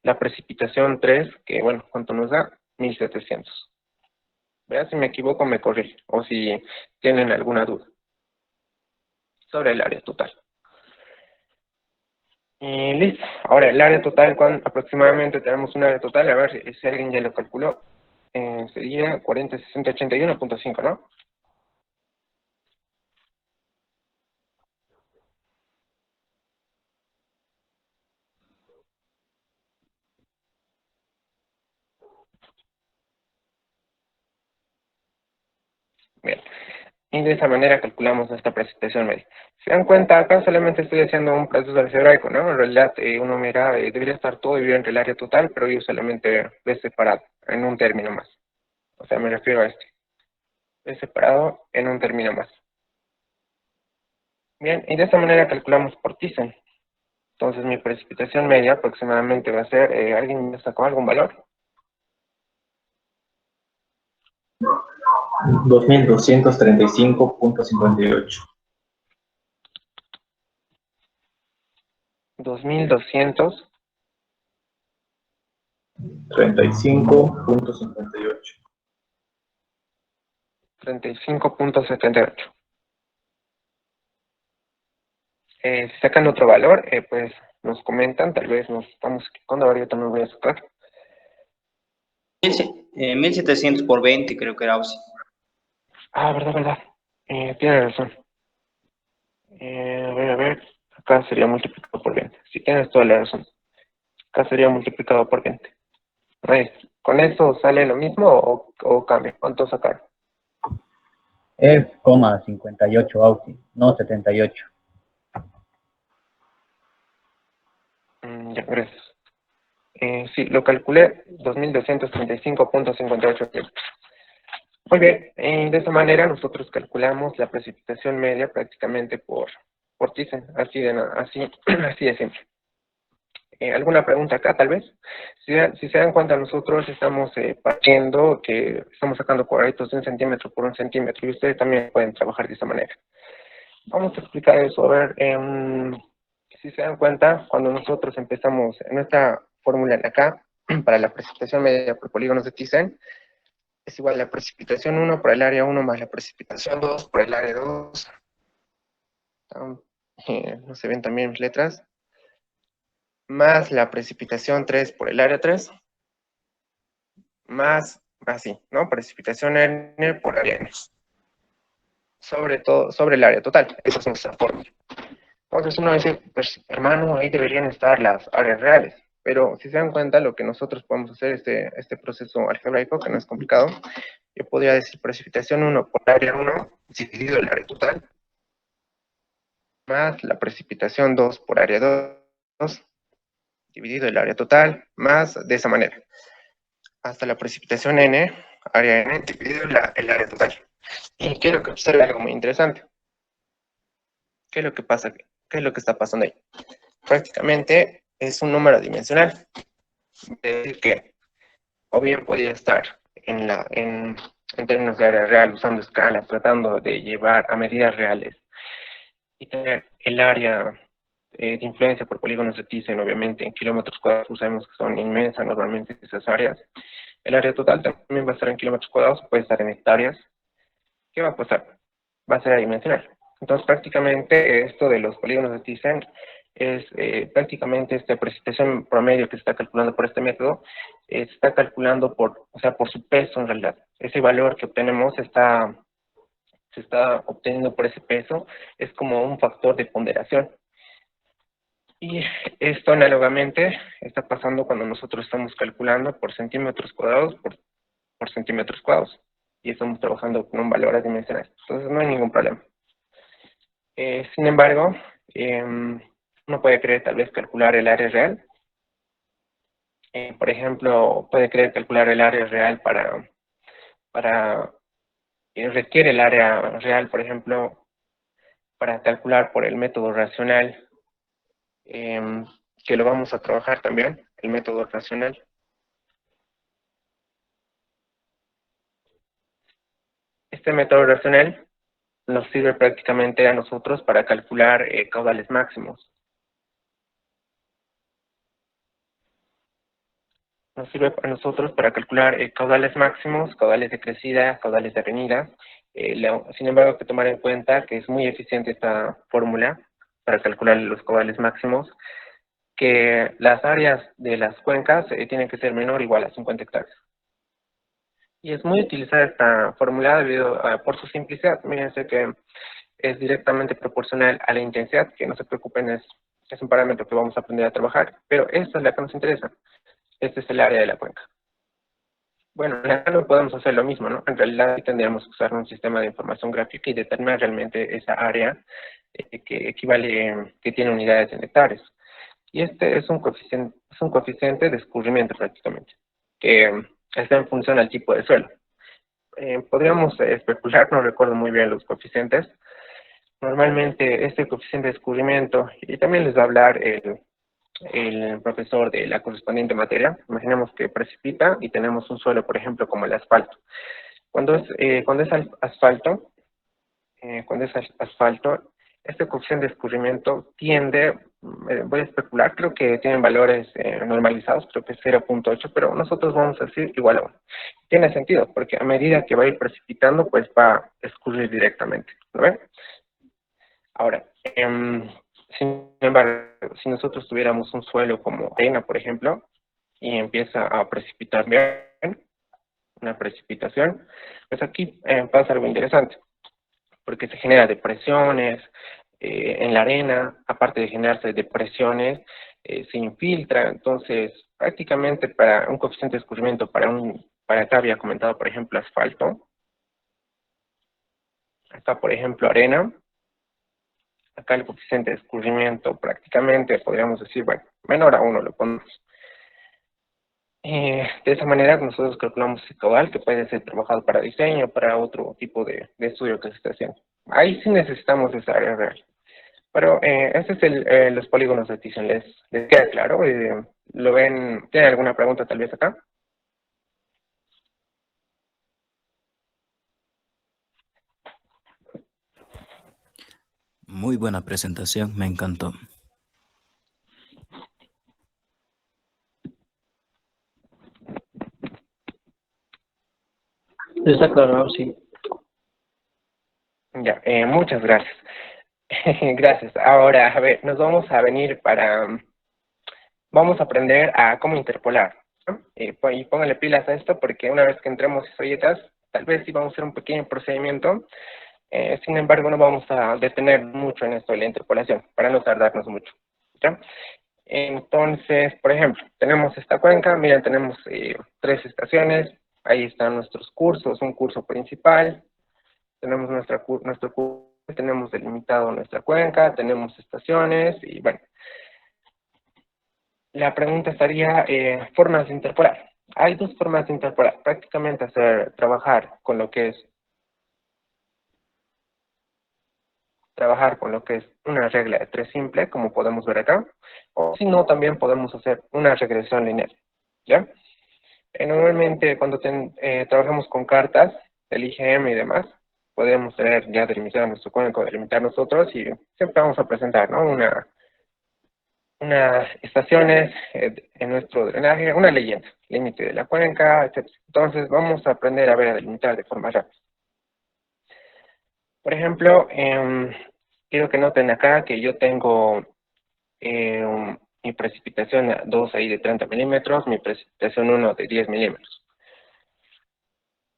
la precipitación 3, que bueno, ¿cuánto nos da? 1700. Vean, si me equivoco me corrige, o si tienen alguna duda sobre el área total. Y listo, ahora el área total, aproximadamente tenemos un área total, a ver si alguien ya lo calculó, sería 40, 60, 81.5, ¿no? Bien. Y de esa manera calculamos nuestra precipitación media. Si se dan cuenta, acá solamente estoy haciendo un proceso algebraico, ¿no? En realidad, uno mira, debería estar todo dividido entre el área total, pero yo solamente ves separado, en un término más. O sea, me refiero a este. Ves separado en un término más. Bien, y de esa manera calculamos por Thyssen. Entonces, mi precipitación media aproximadamente va a ser, ¿alguien me sacó algún valor? 2235.58. 2200. 35.58. 35.78. Si sacan otro valor, pues nos comentan, tal vez nos estamos equivocando, ahora yo también voy a sacar. 1700 por 20 creo que era Aussie. Ah, verdad. Tiene razón. A ver, acá sería multiplicado por 20. Sí, tienes toda la razón. Acá sería multiplicado por 20. ¿Con eso sale lo mismo o cambia? ¿Cuánto sacar? Es 58 Ausi, no 78. Ya, gracias. Sí, lo calculé, 2.235.58 kilos. Muy bien, de esa manera nosotros calculamos la precipitación media prácticamente por Thyssen, así de simple. ¿Alguna pregunta acá, tal vez? Si se dan cuenta, nosotros estamos partiendo, que estamos sacando cuadraditos de 1 centímetro por 1 centímetro, y ustedes también pueden trabajar de esa manera. Vamos a explicar eso. A ver, si se dan cuenta, cuando nosotros empezamos en esta fórmula de acá, para la precipitación media por polígonos de Thyssen, es igual a la precipitación 1 por el área 1 más la precipitación 2 por el área 2. No se ven también mis letras. Más la precipitación 3 por el área 3, más, así, ¿no? Precipitación N por área N. Sobre el área total. Esa es nuestra fórmula. Entonces uno dice, pues hermano, ahí deberían estar las áreas reales. Pero si se dan cuenta, lo que nosotros podemos hacer, este proceso algebraico, que no es complicado, yo podría decir precipitación 1 por área 1 dividido el área total, más la precipitación 2 por área 2 dividido el área total, más de esa manera, hasta la precipitación N, área N, dividido el área total. Y quiero que observe algo muy interesante. ¿Qué es lo que pasa aquí? ¿Qué es lo que está pasando ahí? Prácticamente es un número dimensional. Es decir que, o bien podría estar en términos de área real, usando escalas, tratando de llevar a medidas reales y tener el área de influencia por polígonos de Thyssen, obviamente en kilómetros cuadrados, sabemos que son inmensas normalmente esas áreas. El área total también va a estar en kilómetros cuadrados, puede estar en hectáreas. ¿Qué va a pasar? Va a ser adimensional. Entonces, prácticamente esto de los polígonos de Thyssen es prácticamente esta precipitación promedio que se está calculando por este método, se está calculando por su peso en realidad. Ese valor que obtenemos se está obteniendo por ese peso, es como un factor de ponderación. Y esto análogamente está pasando cuando nosotros estamos calculando por centímetros cuadrados por centímetros cuadrados. Y estamos trabajando con un valor adimensional. Entonces no hay ningún problema. Sin embargo, uno puede querer tal vez calcular el área real. Por ejemplo, puede querer calcular el área real requiere el área real, por ejemplo, para calcular por el método racional, que lo vamos a trabajar también, el método racional. Este método racional nos sirve prácticamente a nosotros para calcular caudales máximos. Nos sirve a nosotros para calcular caudales máximos, caudales de crecida, caudales de avenida. Sin embargo, hay que tomar en cuenta que es muy eficiente esta fórmula para calcular los caudales máximos, que las áreas de las cuencas tienen que ser menor o igual a 50 hectáreas. Y es muy utilizada esta fórmula por su simplicidad. Fíjense que es directamente proporcional a la intensidad, que no se preocupen, es un parámetro que vamos a aprender a trabajar, pero esta es la que nos interesa. Este es el área de la cuenca. Bueno, acá no podemos hacer lo mismo, ¿no? En realidad tendríamos que usar un sistema de información gráfica y determinar realmente esa área que equivale, que tiene unidades en hectáreas. Y este es un coeficiente de escurrimiento prácticamente, que está en función al tipo de suelo. Podríamos especular, no recuerdo muy bien los coeficientes. Normalmente este coeficiente de escurrimiento, y también les va a hablar el profesor de la correspondiente materia. Imaginemos que precipita y tenemos un suelo, por ejemplo, como el asfalto. Cuando es asfalto, este coeficiente de escurrimiento tiende, voy a especular, creo que tienen valores normalizados, creo que es 0.8, pero nosotros vamos a decir igual a 1. Tiene sentido, porque a medida que va a ir precipitando, pues va a escurrir directamente, ¿lo ven? Ahora, sin embargo, si nosotros tuviéramos un suelo como arena, por ejemplo, y empieza a precipitar bien, una precipitación, pues aquí pasa algo interesante, porque se genera depresiones en la arena, aparte de generarse depresiones, se infiltra. Entonces, prácticamente para un coeficiente de escurrimiento, para acá había comentado, por ejemplo, asfalto. Acá, por ejemplo, arena. Acá el coeficiente de escurrimiento prácticamente podríamos decir, bueno, menor a 1 lo ponemos. De esa manera nosotros calculamos el caudal que puede ser trabajado para diseño, para otro tipo de estudio que se está haciendo. Ahí sí necesitamos esa área real. Pero ese es los polígonos de Thyssen. ¿Les queda claro? ¿Lo ven? ¿Tienen alguna pregunta tal vez acá? Muy buena presentación, me encantó. Está claro, sí. Ya, muchas gracias. Gracias. Ahora, a ver, nos vamos a venir vamos a aprender a cómo interpolar, ¿no? Y póngale pilas a esto porque una vez que entremos en historietas, tal vez sí vamos a hacer un pequeño procedimiento. Sin embargo, no vamos a detener mucho en esto de la interpolación, para no tardarnos mucho, ¿ya? Entonces, por ejemplo, tenemos esta cuenca, miren, tenemos 3 estaciones, ahí están nuestros cursos, un curso principal, tenemos nuestro curso, tenemos delimitado nuestra cuenca, tenemos estaciones, y bueno, la pregunta estaría, formas de interpolar. Hay 2 formas de interpolar, prácticamente trabajar con lo que es una regla de 3 simple, como podemos ver acá, o si no, también podemos hacer una regresión lineal, ¿ya? Normalmente cuando trabajamos con cartas del IGM y demás, podemos tener ya delimitado nuestro código, delimitar nosotros, y siempre vamos a presentar, ¿no? Unas estaciones en nuestro drenaje, una leyenda, límite de la cuenca, etc. Entonces vamos a aprender a ver a delimitar de forma rápida. Por ejemplo, quiero que noten acá que yo tengo mi precipitación 2 ahí de 30 milímetros, mi precipitación 1 de 10 milímetros.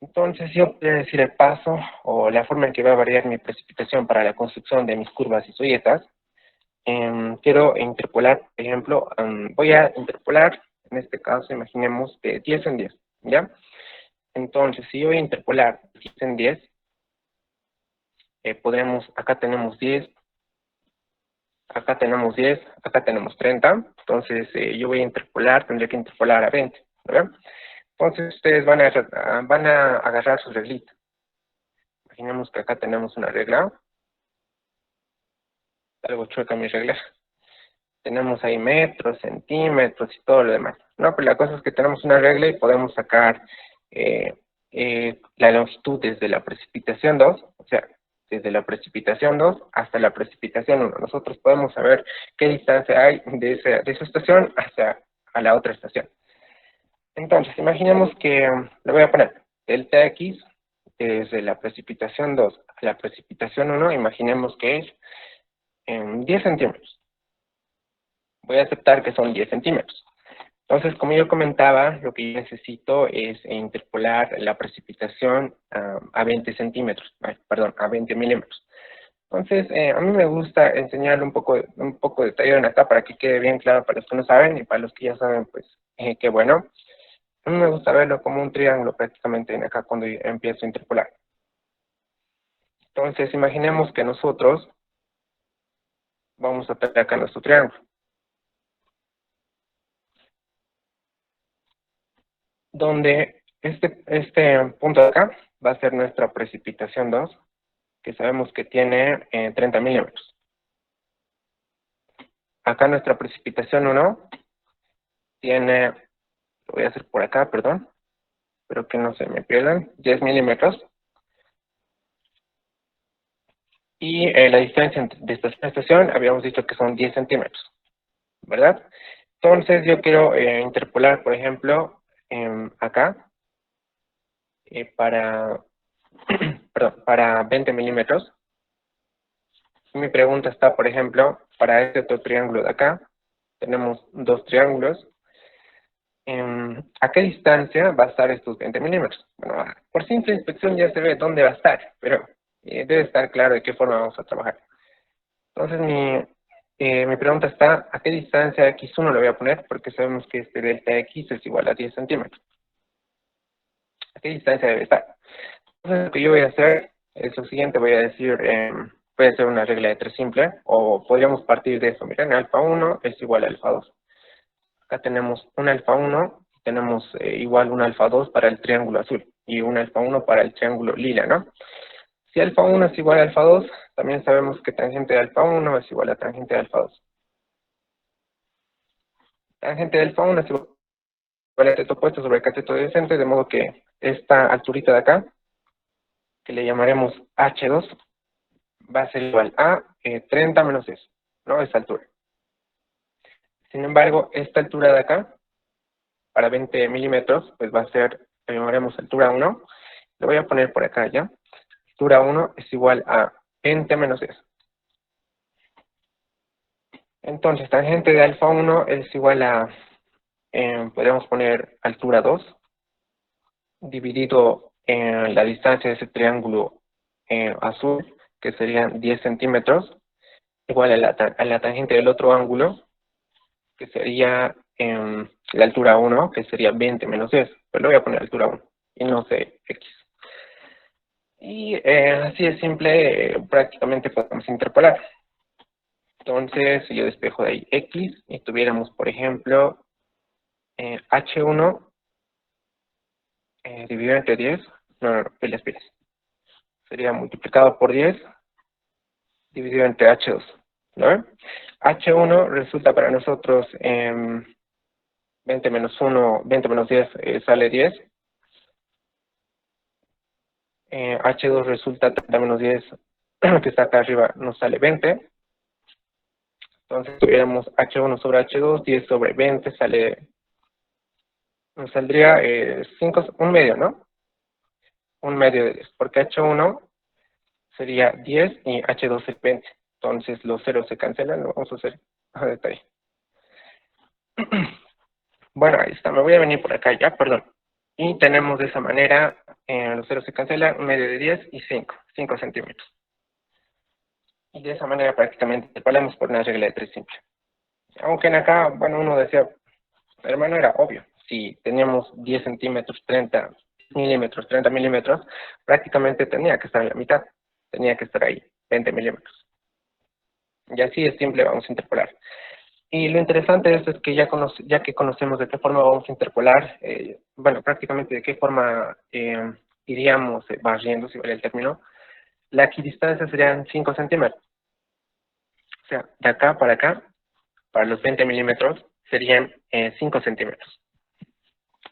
Entonces yo voy a decir el paso o la forma en que va a variar mi precipitación para la construcción de mis curvas y soyetas. Quiero interpolar, por ejemplo, voy a interpolar, en este caso imaginemos de 10 en 10, ¿ya? Entonces si yo voy a interpolar 10 en 10, acá tenemos 10, acá tenemos 10, acá tenemos 30, entonces yo voy a interpolar, tendría que interpolar a 20, ¿verdad? Entonces ustedes van a agarrar su reglita. Imaginemos que acá tenemos una regla, algo chueca mi regla. Tenemos ahí metros, centímetros y todo lo demás. No, pero la cosa es que tenemos una regla y podemos sacar la longitud desde la precipitación 2, o sea, desde la precipitación 2 hasta la precipitación 1. Nosotros podemos saber qué distancia hay de esa estación a la otra estación. Entonces, imaginemos que, le voy a poner delta X desde la precipitación 2 a la precipitación 1, imaginemos que es 10 centímetros. Voy a aceptar que son 10 centímetros. Entonces, como yo comentaba, lo que yo necesito es interpolar la precipitación a 20 centímetros, perdón, a 20 milímetros. Entonces, a mí me gusta enseñarle un poco detallado en acá para que quede bien claro para los que no saben y para los que ya saben, pues, qué bueno. A mí me gusta verlo como un triángulo prácticamente en acá cuando empiezo a interpolar. Entonces, imaginemos que nosotros vamos a tener acá nuestro triángulo, donde este punto de acá va a ser nuestra precipitación 2, que sabemos que tiene 30 milímetros. Acá nuestra precipitación 1 tiene, lo voy a hacer por acá, perdón, pero que no se me pierdan, 10 milímetros. Y la distancia de estación a estación habíamos dicho que son 10 centímetros, ¿verdad? Entonces yo quiero interpolar, por ejemplo, acá, perdón, para 20 milímetros. Mi pregunta está, por ejemplo, para este otro triángulo de acá, tenemos 2 triángulos. ¿A qué distancia va a estar estos 20 milímetros? Bueno, por simple inspección ya se ve dónde va a estar, pero debe estar claro de qué forma vamos a trabajar. Entonces mi pregunta está, ¿a qué distancia x1 le voy a poner? Porque sabemos que este delta x es igual a 10 centímetros. ¿A qué distancia debe estar? Entonces, lo que yo voy a hacer es lo siguiente, voy a decir, voy a hacer una regla de 3 simple, o podríamos partir de eso. Miren, alfa 1 es igual a alfa 2. Acá tenemos un alfa 1, tenemos igual un alfa 2 para el triángulo azul, y un alfa 1 para el triángulo lila, ¿no? Si alfa 1 es igual a alfa 2, también sabemos que tangente de alfa 1 es igual a tangente de alfa 2. Tangente de alfa 1 es igual a cateto opuesto sobre cateto adyacente, de modo que esta alturita de acá, que le llamaremos H2, va a ser igual a 30 menos 10, ¿no? Esta altura. Sin embargo, esta altura de acá, para 20 milímetros, pues va a ser, le llamaremos altura 1. Lo voy a poner por acá ya. Altura 1 es igual a 20 menos 10. Entonces, tangente de alfa 1 es igual a, podríamos poner altura 2, dividido en la distancia de ese triángulo azul, que serían 10 centímetros, igual a la tangente del otro ángulo, que sería la altura 1, que sería 20 menos 10. Pero le voy a poner altura 1, y no sé, x. Y así de simple, prácticamente podemos interpolar. Entonces, si yo despejo de ahí x, y tuviéramos, por ejemplo, h1 dividido entre 10, no, pilas. Sería multiplicado por 10 dividido entre h2, ¿no? h1 resulta para nosotros 20 menos 1, 20 menos 10 sale 10. h2 resulta 30 menos 10, que está acá arriba, nos sale 20. Entonces tuviéramos h1 sobre h2, 10 sobre 20 nos saldría 5, un medio, ¿no? Un medio de 10, porque h1 sería 10 y h2 es 20. Entonces los ceros se cancelan, lo vamos a hacer a detalle. Bueno, ahí está, me voy a venir por acá ya, perdón. Y tenemos de esa manera, los ceros se cancelan, un medio de 10 y 5 centímetros. Y de esa manera prácticamente interpolamos por una regla de 3 simple. Aunque en acá, bueno, uno decía, hermano, era obvio. Si teníamos 10 centímetros, 30 milímetros, prácticamente tenía que estar en la mitad. Tenía que estar ahí, 20 milímetros. Y así es simple, vamos a interpolar. Y lo interesante de esto es que ya que conocemos de qué forma vamos a interpolar, bueno, prácticamente de qué forma iríamos barriendo, si vale el término, la equidistancia serían 5 centímetros. O sea, de acá, para los 20 milímetros, serían 5 centímetros.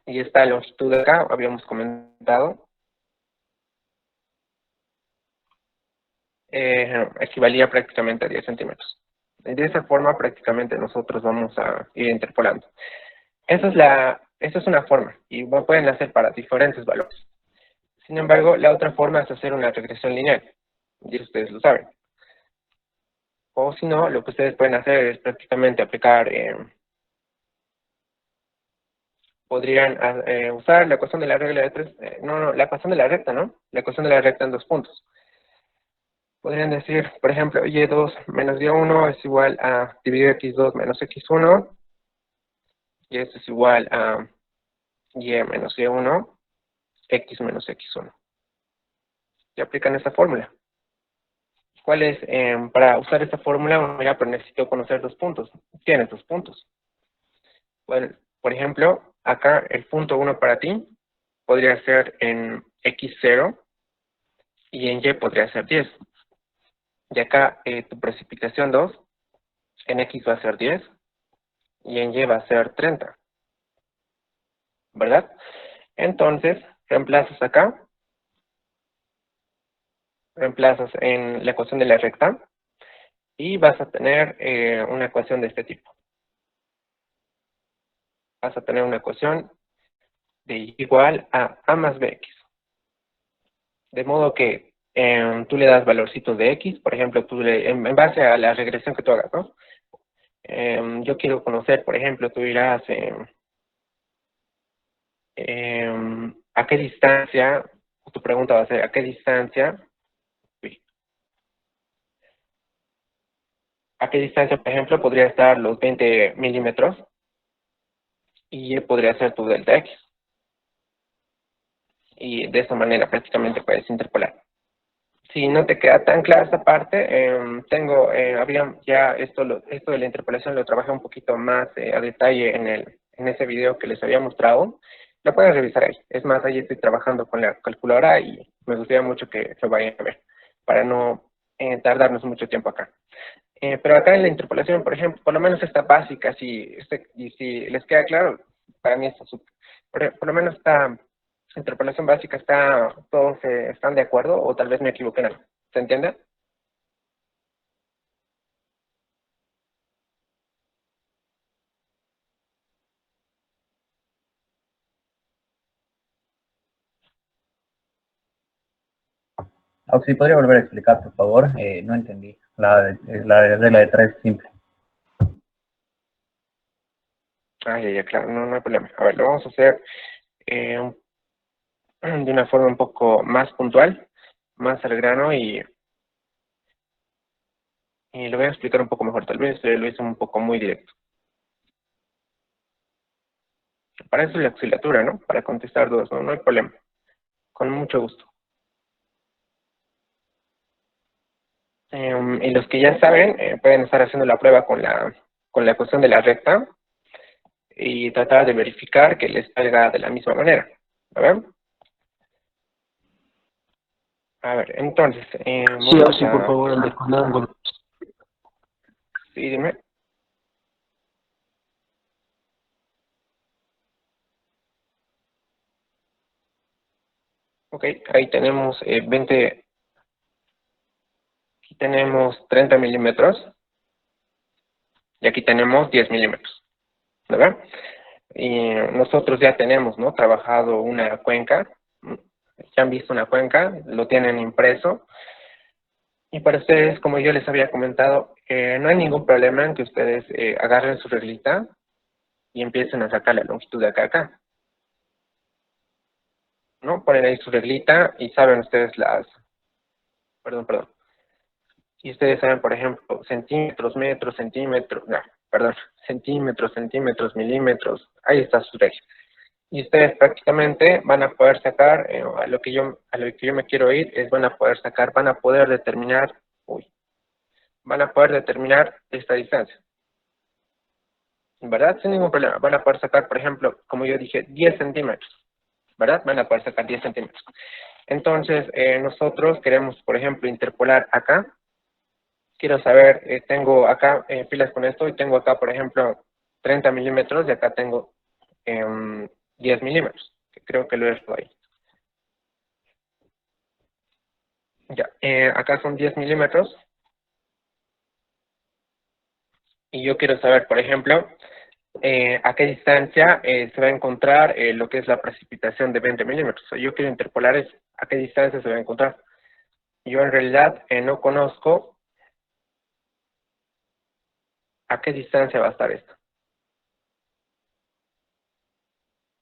Y esta longitud de acá, habíamos comentado, equivalía prácticamente a 10 centímetros. De esa forma, prácticamente nosotros vamos a ir interpolando. Esa es una forma, y pueden hacer para diferentes valores. Sin embargo, la otra forma es hacer una regresión lineal, y ustedes lo saben. O si no, lo que ustedes pueden hacer es prácticamente aplicar, podrían usar la ecuación de la regla de 3, la ecuación de la recta, ¿no? La ecuación de la recta en 2 puntos. Podrían decir, por ejemplo, y2 menos y1 es igual a dividir x2 menos x1, y esto es igual a y menos y1, x menos x1. Y aplican esta fórmula. ¿Cuál es? Para usar esta fórmula, mira, pero necesito conocer 2 puntos. Tienes 2 puntos. Bueno, por ejemplo, acá el punto 1 para ti podría ser en x0 y en y podría ser 10. Y acá tu precipitación 2, en x va a ser 10 y en y va a ser 30. ¿Verdad? Entonces, reemplazas acá, reemplazas en la ecuación de la recta y vas a tener una ecuación de este tipo. Vas a tener una ecuación de y igual a a más bx. De modo que tú le das valorcitos de x, por ejemplo, en base a la regresión que tú hagas, ¿no? Yo quiero conocer, por ejemplo, tú dirás a qué distancia, tu pregunta va a ser, ¿a qué distancia? a qué distancia, por ejemplo, podría estar los 20 milímetros y podría ser tu delta X. Y de esa manera prácticamente puedes interpolar. Si no te queda tan clara esta parte, habría ya esto de la interpolación lo trabajé un poquito más a detalle en ese video que les había mostrado. Lo pueden revisar ahí. Es más, ahí estoy trabajando con la calculadora y me gustaría mucho que lo vayan a ver, para no tardarnos mucho tiempo acá. Pero acá en la interpolación, por ejemplo, por lo menos esta básica, y si les queda claro, para mí está súper. Por lo menos esta interpolación básica todos están de acuerdo, o tal vez me equivoqué en algo. ¿Se entiende? Auxi, ¿podría volver a explicar, por favor? No entendí. La regla de tres simple. Ah, ya, claro, no hay problema. A ver, lo vamos a hacer eh, de una forma un poco más puntual, más al grano, y lo voy a explicar un poco mejor. Tal vez lo hice un poco muy directo. Para eso es la auxiliatura, ¿no? Para contestar dudas, no hay problema. Con mucho gusto. Y los que ya saben, pueden estar haciendo la prueba con la ecuación de la recta y tratar de verificar que les salga de la misma manera. A ver. A ver, entonces, Sí, vamos sí, por a... favor, el de con ángulo. Sí, dime. Ok, ahí tenemos 20, aquí tenemos 30 milímetros y aquí tenemos 10 milímetros, ¿verdad? Y nosotros ya tenemos, ¿no? Trabajado una cuenca, ya han visto una cuenca, lo tienen impreso. Y para ustedes, como yo les había comentado, no hay ningún problema en que ustedes agarren su reglita y empiecen a sacar la longitud de acá a acá, ¿no? Ponen ahí su reglita y saben ustedes perdón. Y ustedes saben, por ejemplo, centímetros, metros, centímetros, no, perdón, centímetros, milímetros, ahí está su regla. Y ustedes prácticamente van a poder sacar, a lo que yo me quiero ir, van a poder determinar, esta distancia, ¿verdad? Sin ningún problema. Van a poder sacar, por ejemplo, como yo dije, 10 centímetros, ¿verdad? Van a poder sacar 10 centímetros. Entonces, nosotros queremos, por ejemplo, interpolar acá. Quiero saber, tengo acá filas con esto y tengo acá, por ejemplo, 30 milímetros y acá tengo 10 milímetros, que creo que lo he hecho ahí. Ya, acá son 10 milímetros y yo quiero saber, por ejemplo, a qué distancia se va a encontrar lo que es la precipitación de 20 milímetros. O sea, yo quiero interpolar eso, a qué distancia se va a encontrar. Yo en realidad no conozco a qué distancia va a estar esto.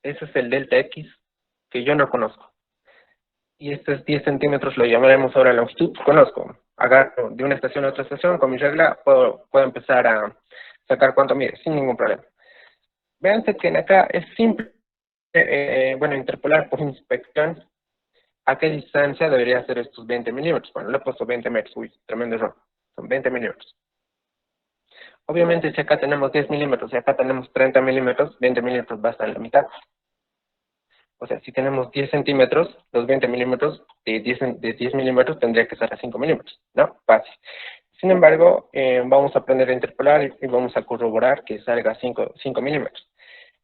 Ese es el delta X que yo no conozco. Y estos 10 centímetros lo llamaremos ahora longitud. Conozco. Agarro de una estación a otra estación, con mi regla puedo empezar a sacar cuánto mide, sin ningún problema. Vean que en acá es simple, interpolar por inspección. ¿A qué distancia debería ser estos 20 milímetros? Bueno, le he puesto 20 metros. Uy, tremendo error. Son 20 milímetros. Obviamente, si acá tenemos 10 milímetros y acá tenemos 30 milímetros, 20 milímetros va a estar en la mitad. O sea, si tenemos 10 centímetros, los 20 milímetros de 10 milímetros tendría que estar a 5 milímetros, ¿no? Fácil. Sin embargo, vamos a aprender a interpolar y vamos a corroborar que salga 5 milímetros.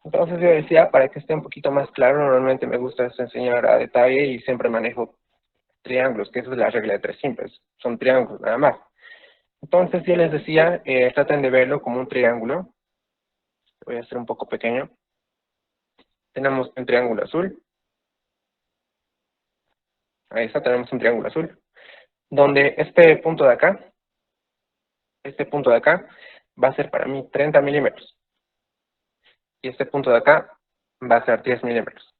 Entonces yo decía, para que esté un poquito más claro, normalmente me gusta enseñar a detalle y siempre manejo triángulos, que esa es la regla de tres simples. Son triángulos nada más. Entonces yo les decía, traten de verlo como un triángulo. Voy a hacer un poco pequeño. Tenemos un triángulo azul. Ahí está, tenemos un triángulo azul. Donde este punto de acá va a ser para mí 30 milímetros. Y este punto de acá va a ser 10 milímetros.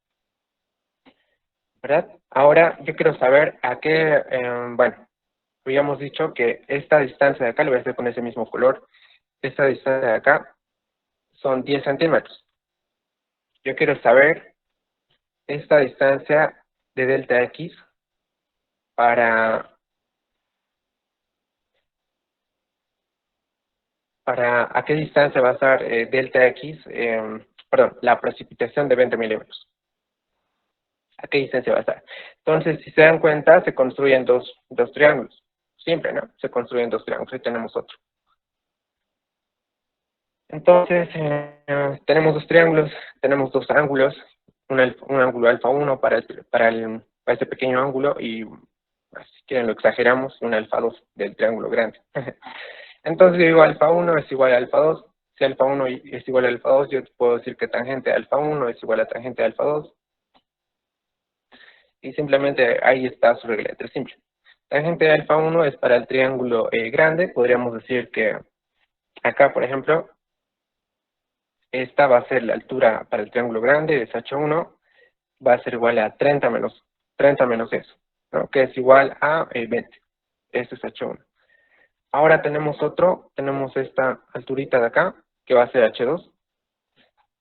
¿Verdad? Ahora yo quiero saber a qué, habíamos dicho que esta distancia de acá, le voy a hacer con ese mismo color, esta distancia de acá son 10 centímetros. Yo quiero saber esta distancia de delta X para a qué distancia va a estar delta X, perdón, la precipitación de 20 milímetros. ¿A qué distancia va a estar? Entonces, si se dan cuenta, se construyen dos triángulos. Siempre, ¿no? Se construyen dos triángulos y tenemos otro. Entonces, tenemos dos triángulos, tenemos dos ángulos, un ángulo alfa 1 para este pequeño ángulo y, si quieren, lo exageramos, un alfa 2 del triángulo grande. Entonces, yo digo alfa 1 es igual a alfa 2. Si alfa 1 es igual a alfa 2, yo puedo decir que tangente de alfa 1 es igual a tangente de alfa 2. Y simplemente ahí está su regla de tres simple. Tangente de alfa 1 es para el triángulo grande. Podríamos decir que acá, por ejemplo, esta va a ser la altura para el triángulo grande, es H1, va a ser igual a 30 menos eso, ¿no? Que es igual a 20. Esto es H1. Ahora tenemos esta alturita de acá, que va a ser H2.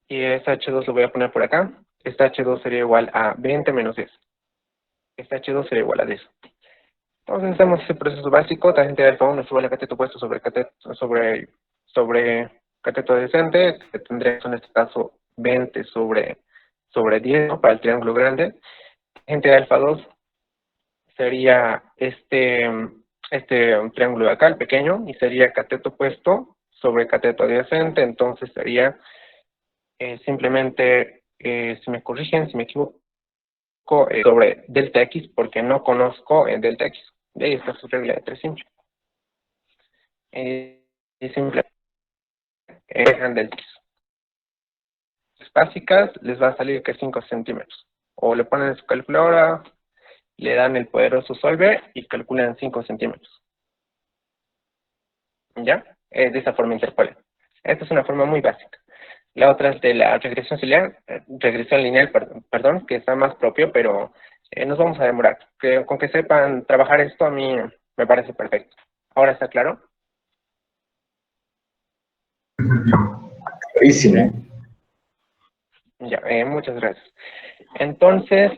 Y esta H2 lo voy a poner por acá. Esta H2 sería igual a 20 menos eso. Esta H2 sería igual a eso. Entonces hacemos ese proceso básico. Tangente de alfa 1 es igual a cateto opuesto sobre cateto adyacente, que tendríamos en este caso 20 sobre 10, ¿no? Para el triángulo grande. Tangente de alfa 2 sería este triángulo de acá, el pequeño, y sería cateto opuesto sobre cateto adyacente. Entonces sería simplemente, si me corrigen, si me equivoco, sobre delta X, porque no conozco delta X. De ahí está su regla de tres simple. Y simple, dejan delta X. Básicas, les va a salir que 5 centímetros. O le ponen en su calculadora, le dan el poderoso solver y calculan 5 centímetros. ¿Ya? De esa forma interpolan. Esta es una forma muy básica. La otra es de la regresión lineal, perdón, que está más propio, pero nos vamos a demorar. Con que sepan trabajar esto, a mí me parece perfecto. ¿Ahora está claro? Clarísimo. Ya, muchas gracias. Entonces,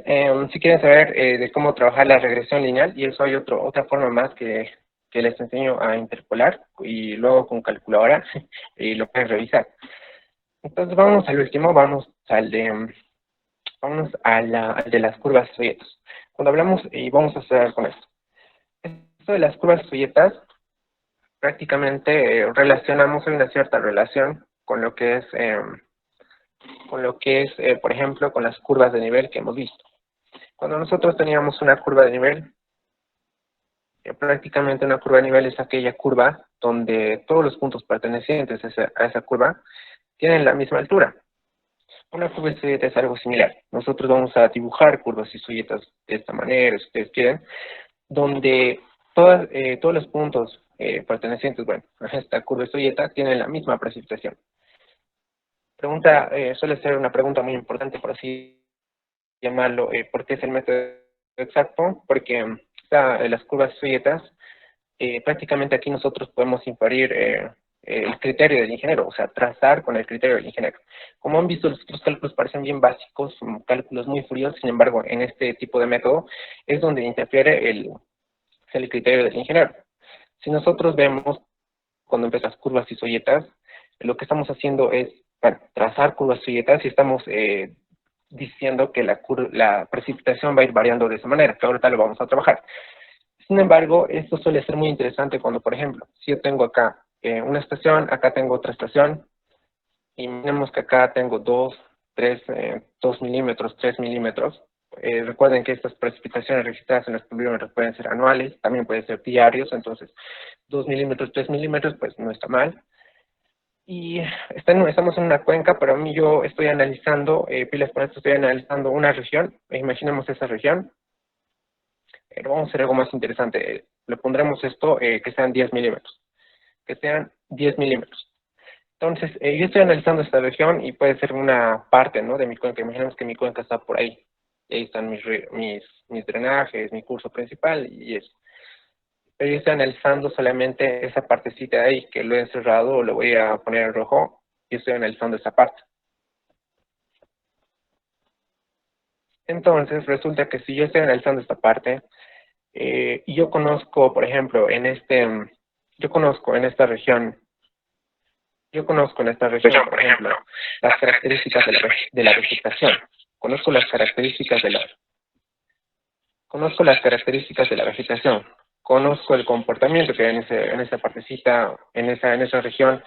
si quieren saber de cómo trabajar la regresión lineal, y eso hay otra forma más que les enseño a interpolar, y luego con calculadora, y lo pueden revisar. Entonces, vamos al último, vamos al de las curvas folletos. Cuando hablamos, y vamos a hacer con esto. Esto de las curvas folletas, prácticamente relacionamos una cierta relación con lo que es, por ejemplo, con las curvas de nivel que hemos visto. Cuando nosotros teníamos una curva de nivel, prácticamente una curva de nivel es aquella curva donde todos los puntos pertenecientes a esa curva tienen la misma altura. Una curva y solleta es algo similar. Nosotros vamos a dibujar curvas y solletas de esta manera, si ustedes quieren, donde todos los puntos pertenecientes, bueno, a esta curva y solleta tienen la misma precipitación. Suele ser una pregunta muy importante, por así llamarlo, ¿por qué es el método exacto? Porque las curvas y solletas, prácticamente aquí nosotros podemos inferir el criterio del ingeniero, o sea, trazar con el criterio del ingeniero. Como han visto, los otros cálculos parecen bien básicos, son cálculos muy fríos, sin embargo, en este tipo de método es donde interfiere el criterio del ingeniero. Si nosotros vemos, cuando empiezas curvas y solletas, lo que estamos haciendo es, bueno, trazar curvas y solletas y estamos diciendo que la precipitación va a ir variando de esa manera, que ahorita lo vamos a trabajar. Sin embargo, esto suele ser muy interesante cuando, por ejemplo, si yo tengo acá una estación, acá tengo otra estación, y imaginemos que acá tengo 2 milímetros, 3 milímetros. Recuerden que estas precipitaciones registradas en los pluviómetros pueden ser anuales, también pueden ser diarios, entonces 2 milímetros, 3 milímetros, pues no está mal. Y estamos en una cuenca, pero a mí yo estoy analizando, pilas con esto, estoy analizando una región, imaginemos esa región. Vamos a hacer algo más interesante, le pondremos esto que sean 10 milímetros, que sean 10 milímetros. Entonces, yo estoy analizando esta región y puede ser una parte, ¿no?, de mi cuenca. Imaginemos que mi cuenca está por ahí. Y ahí están mis drenajes, mi curso principal y eso. pero yo estoy analizando solamente esa partecita de ahí, que lo he encerrado, lo voy a poner en rojo, y estoy analizando esa parte. Entonces, resulta que si yo estoy analizando esta parte, y yo conozco, por ejemplo, yo conozco en esta región, por ejemplo, las características de la vegetación, conozco las características de la vegetación, conozco el comportamiento que hay en esa partecita, en esa región,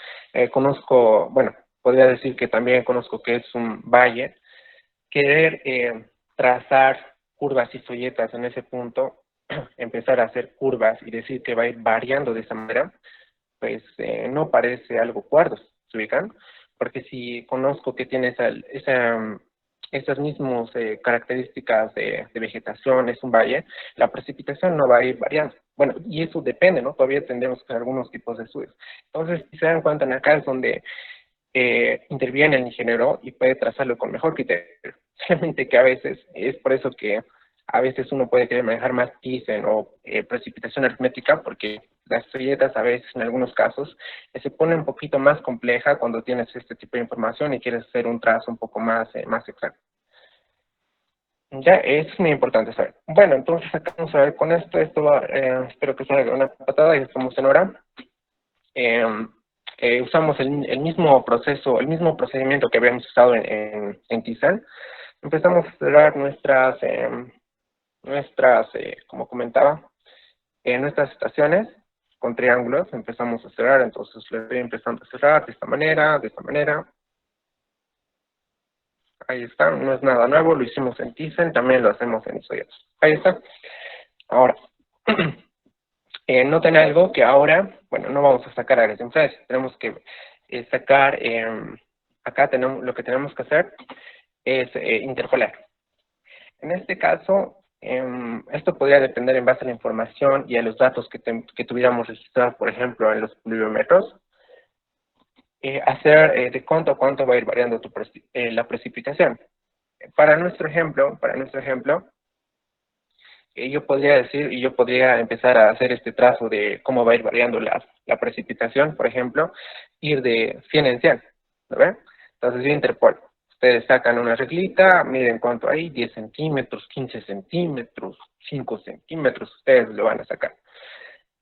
conozco, bueno, podría decir que también conozco que es un valle. Querer trazar curvas y folletas en ese punto, empezar a hacer curvas y decir que va a ir variando de esa manera, pues no parece algo cuerdo, ¿se ubican? Porque si conozco que tiene esas mismas características de vegetación, es un valle, la precipitación no va a ir variando. Bueno, y eso depende, ¿no? Todavía tendremos que hacer algunos tipos de estudios. Entonces, si se dan cuenta, acá es donde interviene el ingeniero y puede trazarlo con mejor criterio. Solamente que a veces, es por eso que a veces uno puede querer manejar más Thyssen o precipitación aritmética, porque las folletas a veces, en algunos casos, se pone un poquito más compleja cuando tienes este tipo de información y quieres hacer un trazo un poco más exacto. Ya, es muy importante saber. Bueno, entonces acá vamos a ver con esto espero que salga una patada y estamos en hora. Usamos el mismo proceso, el mismo procedimiento que habíamos usado en Thyssen. Empezamos a cerrar como comentaba, nuestras estaciones con triángulos. Empezamos a cerrar, entonces le estoy empezando a cerrar de esta manera, de esta manera. Ahí está, no es nada nuevo, lo hicimos en Thyssen, también lo hacemos en Isoyatos. Ahí está. Ahora, noten algo que ahora, bueno, no vamos a sacar áreas de influencia, tenemos que sacar, acá lo que tenemos que hacer es interpolar. En este caso, esto podría depender en base a la información y a los datos que tuviéramos registrados, por ejemplo, en los pluviometros, hacer de cuánto a cuánto va a ir variando la precipitación. Para nuestro ejemplo, yo podría decir, y yo podría empezar a hacer este trazo de cómo va a ir variando la precipitación, por ejemplo, ir de 100 en 100, ¿no ven? Entonces yo interpolo. Ustedes sacan una reglita, miden cuánto hay, 10 centímetros, 15 centímetros, 5 centímetros, ustedes lo van a sacar.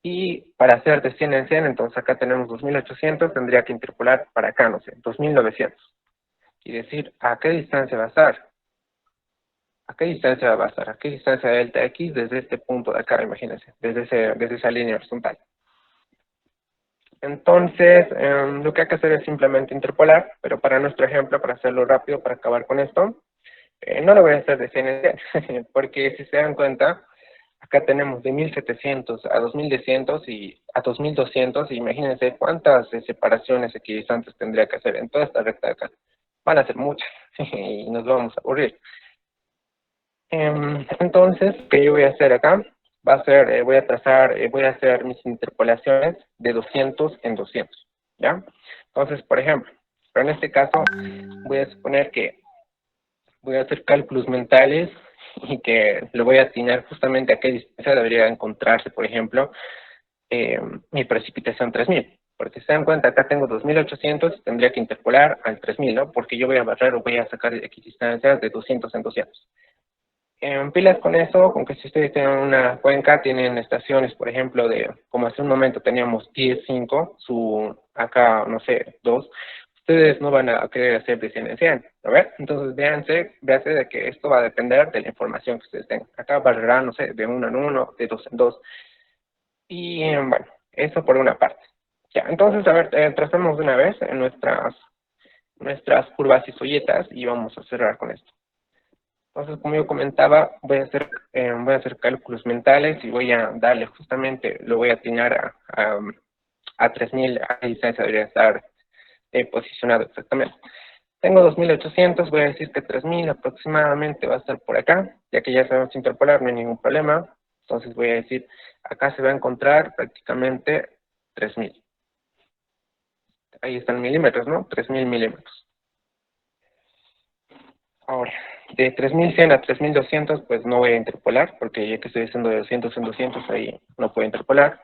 Y para hacer de 100 en 100, entonces acá tenemos 2800, tendría que interpolar para acá, no sé, 2900. Y decir, ¿a qué distancia va a estar? ¿A qué distancia va a basar? ¿A qué distancia de delta X desde este punto de acá, imagínense, desde esa línea horizontal? Entonces, lo que hay que hacer es simplemente interpolar, pero para nuestro ejemplo, para hacerlo rápido, para acabar con esto, no lo voy a hacer de 100 en 100, porque si se dan cuenta, acá tenemos de 1700 a 2200 y a 2200, y imagínense cuántas separaciones equidistantes tendría que hacer en toda esta recta de acá. Van a ser muchas, y nos vamos a aburrir. Entonces, ¿qué yo voy a hacer acá? Va a ser, voy a hacer mis interpolaciones de 200 en 200, ¿ya? Entonces, por ejemplo, pero en este caso, voy a suponer que voy a hacer cálculos mentales y que le voy a atinar justamente a qué distancia debería encontrarse, por ejemplo, mi precipitación 3000. Porque se dan cuenta, acá tengo 2800 y tendría que interpolar al 3000, ¿no? Porque yo voy a barrer o voy a sacar equidistancias de 200 en 200. En pilas con eso, con que si ustedes tienen una cuenca, tienen estaciones, por ejemplo, como hace un momento teníamos 10, 5, acá, no sé, 2, ustedes no van a querer hacer de 100 en 100, ¿no ven? Entonces, véanse de que esto va a depender de la información que ustedes tengan. Acá barrerá, no sé, de 1 en 1, de 2 en 2. Y, bueno, eso por una parte. Ya, entonces, a ver, trazamos de una vez en nuestras curvas y folletas y vamos a cerrar con esto. Entonces, como yo comentaba, voy a hacer cálculos mentales y voy a darle justamente, lo voy a atinar a 3000, a qué distancia debería estar posicionado exactamente. Tengo 2800, voy a decir que 3000 aproximadamente va a estar por acá, ya que ya sabemos interpolar, no hay ningún problema. Entonces voy a decir, acá se va a encontrar prácticamente 3000. Ahí están milímetros, ¿no? 3000 milímetros. Ahora, de 3100 a 3200, pues no voy a interpolar, porque ya que estoy haciendo de 200 en 200, ahí no puedo interpolar.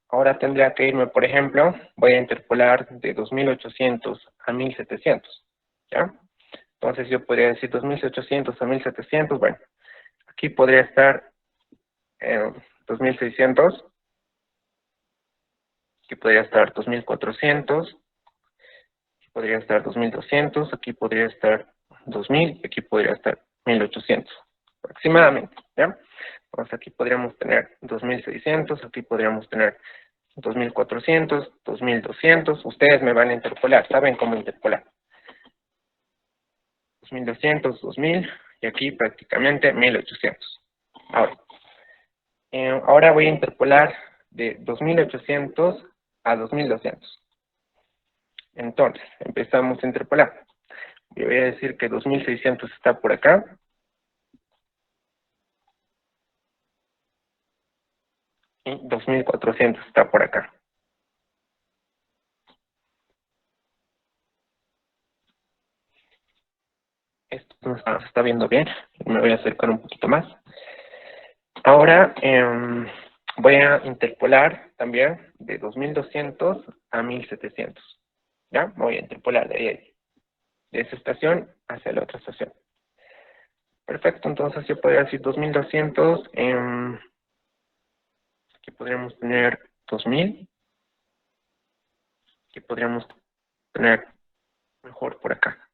Ahora tendría que irme, por ejemplo, voy a interpolar de 2800 a 1700, ¿ya? Entonces yo podría decir 2800 a 1700, bueno, aquí podría estar 2600, aquí podría estar 2400, aquí podría estar 2200, aquí podría estar 2000, aquí podría estar 1800, aproximadamente, ¿ya? Entonces aquí podríamos tener 2600, aquí podríamos tener 2400, 2200, ustedes me van a interpolar, saben cómo interpolar. 2200, 2000, y aquí prácticamente 1800. Ahora voy a interpolar de 2800 a 2200. Entonces, empezamos a interpolar. Yo voy a decir que 2600 está por acá. Y 2400 está por acá. Esto no se está viendo bien. Me voy a acercar un poquito más. Ahora voy a interpolar también de 2200 a 1700. ¿Ya? Voy a interpolar de ahí, de esa estación hacia la otra estación. Perfecto, entonces yo podría decir 2200. Aquí podríamos tener 2000. Aquí podríamos tener mejor por acá.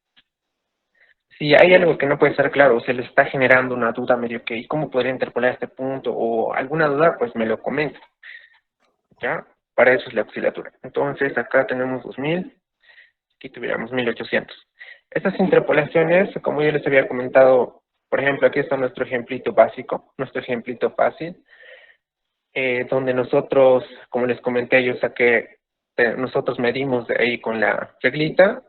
Si hay algo que no puede estar claro, o se les está generando una duda medio que, ¿y cómo podría interpolar este punto? O alguna duda, pues me lo comenta. ¿Ya? Para eso es la oscilatura. Entonces, acá tenemos 2000, aquí tuviéramos 1800. Estas interpolaciones, como yo les había comentado, por ejemplo, aquí está nuestro ejemplito básico, nuestro ejemplito fácil, donde nosotros, como les comenté, yo saqué, nosotros medimos de ahí con la reglita,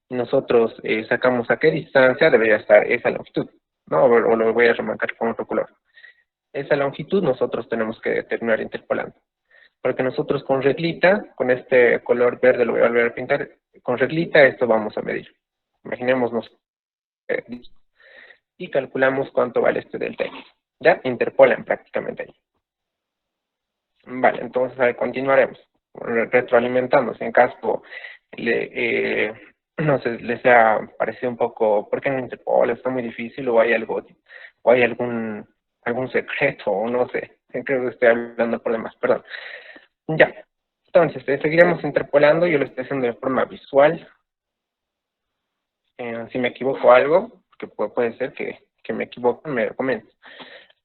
nosotros sacamos a qué distancia debería estar esa longitud, ¿no? O lo voy a remarcar con otro color. Esa longitud nosotros tenemos que terminar interpolando. Porque nosotros con reglita, con este color verde lo voy a volver a pintar, con reglita esto vamos a medir. Imaginémonos y calculamos cuánto vale este delta X. Ya interpolan prácticamente ahí. Vale, entonces ahí continuaremos retroalimentándose. En caso no sé, les ha parecido un poco, ¿por qué no interpola? Está muy difícil, o hay algo, o hay algún secreto, o no sé. Creo que estoy hablando por demás, perdón. Ya, entonces seguiremos interpolando, yo lo estoy haciendo de forma visual. Si me equivoco algo, que puede ser que me equivoque, me lo comenten.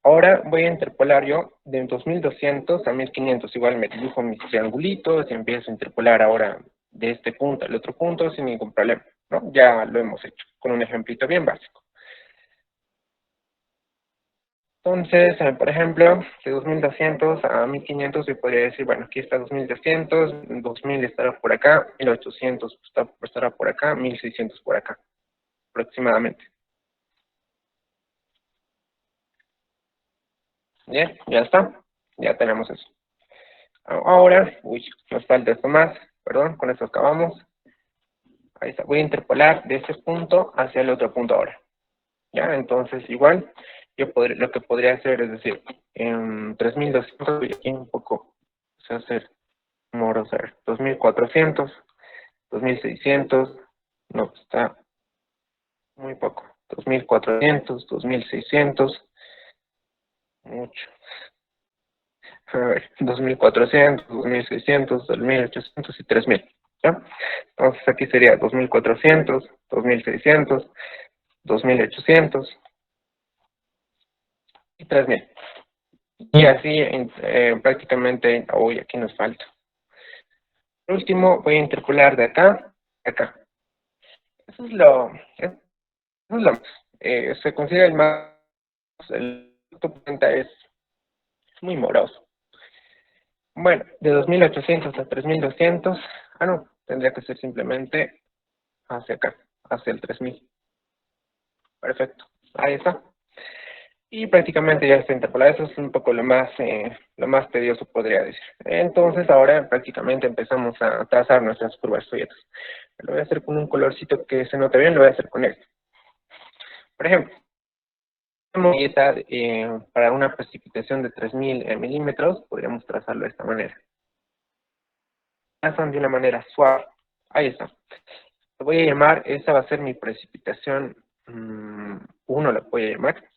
Ahora voy a interpolar yo de 2200 a 1500, igual me dibujo mis triangulitos y empiezo a interpolar ahora de este punto al otro punto sin ningún problema, ¿no? Ya lo hemos hecho, con un ejemplito bien básico. Entonces, por ejemplo, de 2200 a 1500 yo podría decir, bueno, aquí está 2200, 2000 estará por acá, 1800 estará por acá, 1600 por acá, aproximadamente. Bien, ya está, ya tenemos eso. Ahora, nos falta esto más, perdón, con esto acabamos. Ahí está, voy a interpolar de ese punto hacia el otro punto ahora. Ya, entonces igual, lo que podría hacer es decir, en 3200, voy aquí un poco, o hacer, vamos a ver, 2400, 2600, no, está muy poco, 2400, 2600, mucho. A ver, 2400, 2600, 2800 y 3000. ¿Ya? Entonces aquí sería 2400, 2600, 2800 y 3000. Y así prácticamente, hoy aquí nos falta. Por último, voy a interpolar de acá a acá. Eso es se considera el más, el cuenta es muy moroso. Bueno, de 2800 a 3200, no, tendría que ser simplemente hacia acá, hacia el 3000. Perfecto, ahí está. Y prácticamente ya está interpolado. Eso es un poco lo más tedioso, podría decir. Entonces ahora prácticamente empezamos a trazar nuestras curvas folletos. Lo voy a hacer con un colorcito que se note bien, lo voy a hacer con este. Por ejemplo, una dieta para una precipitación de 3000 milímetros, podríamos trazarlo de esta manera. Trazan de una manera suave. Ahí está. Lo voy a llamar, esa va a ser mi precipitación 1, la voy a llamar.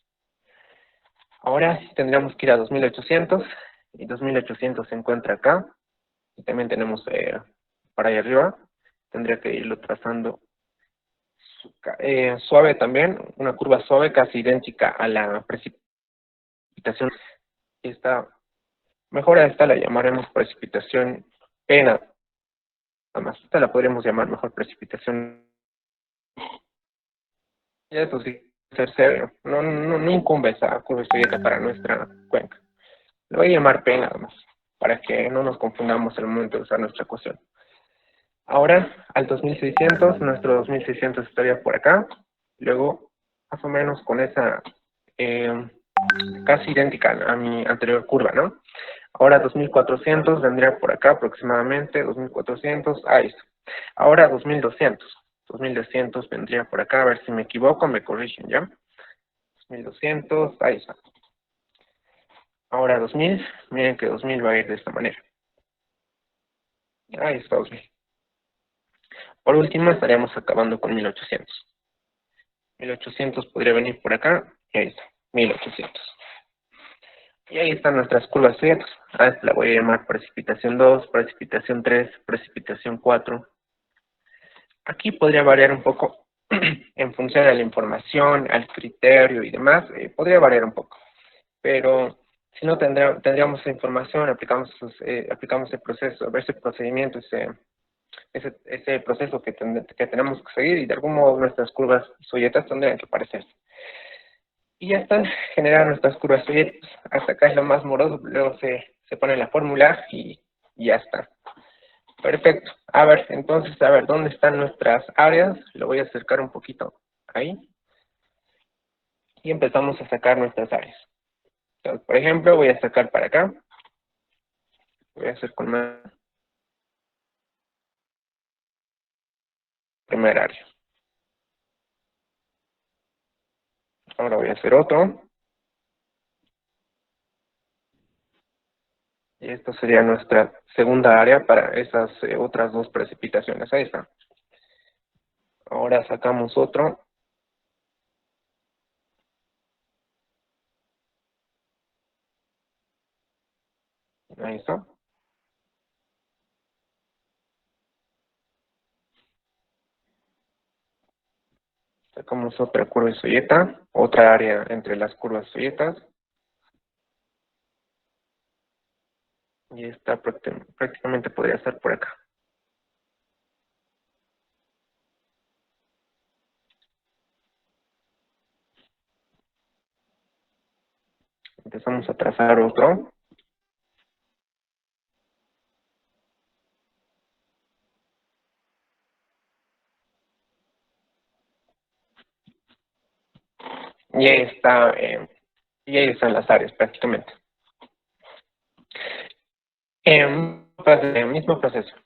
Ahora tendríamos que ir a 2800, y 2800 se encuentra acá. Y también tenemos para allá arriba. Tendría que irlo trazando suave también, una curva suave casi idéntica a la precipitación. Esta, mejor a esta la llamaremos precipitación P nada más. Esta la podríamos llamar mejor precipitación. Y eso sí, ser serio. No incumbe esa curva estudiada para nuestra cuenca. Lo voy a llamar P nada más, para que no nos confundamos al momento de usar nuestra ecuación. Ahora, al 2600, nuestro 2600 estaría por acá. Luego, más o menos con esa casi idéntica a mi anterior curva, ¿no? Ahora 2400 vendría por acá aproximadamente, 2400, ahí está. Ahora 2200. 2200 vendría por acá, a ver si me equivoco, me corrigen, ¿ya? 2200, ahí está. Ahora 2000, miren que 2000 va a ir de esta manera. Ahí está 2000. Por último, estaríamos acabando con 1800. 1800 podría venir por acá, y ahí está, 1800. Y ahí están nuestras curvas estudiadas. A esta la voy a llamar precipitación 2, precipitación 3, precipitación 4. Aquí podría variar un poco en función de la información, al criterio y demás, podría variar un poco. Pero si no tendríamos esa información, aplicamos el proceso, ese procedimiento, ese proceso que tenemos que seguir, y de algún modo nuestras curvas suyetas tendrían que parecerse. Y ya están generadas nuestras curvas suyetas. Hasta acá es lo más moroso, luego se pone la fórmula y ya está. Perfecto. A ver, entonces, ¿dónde están nuestras áreas? Lo voy a acercar un poquito ahí. Y empezamos a sacar nuestras áreas. Entonces, por ejemplo, voy a sacar para acá. Voy a hacer con más primer área. Ahora voy a hacer otro. Y esto sería nuestra segunda área para esas otras dos precipitaciones. Ahí está. Ahora sacamos otro. Ahí está. Sacamos otra curva soyeta, otra área entre las curvas soyetas. Y esta prácticamente podría estar por acá. Empezamos a trazar otro. Y ahí están las áreas prácticamente. Mismo proceso.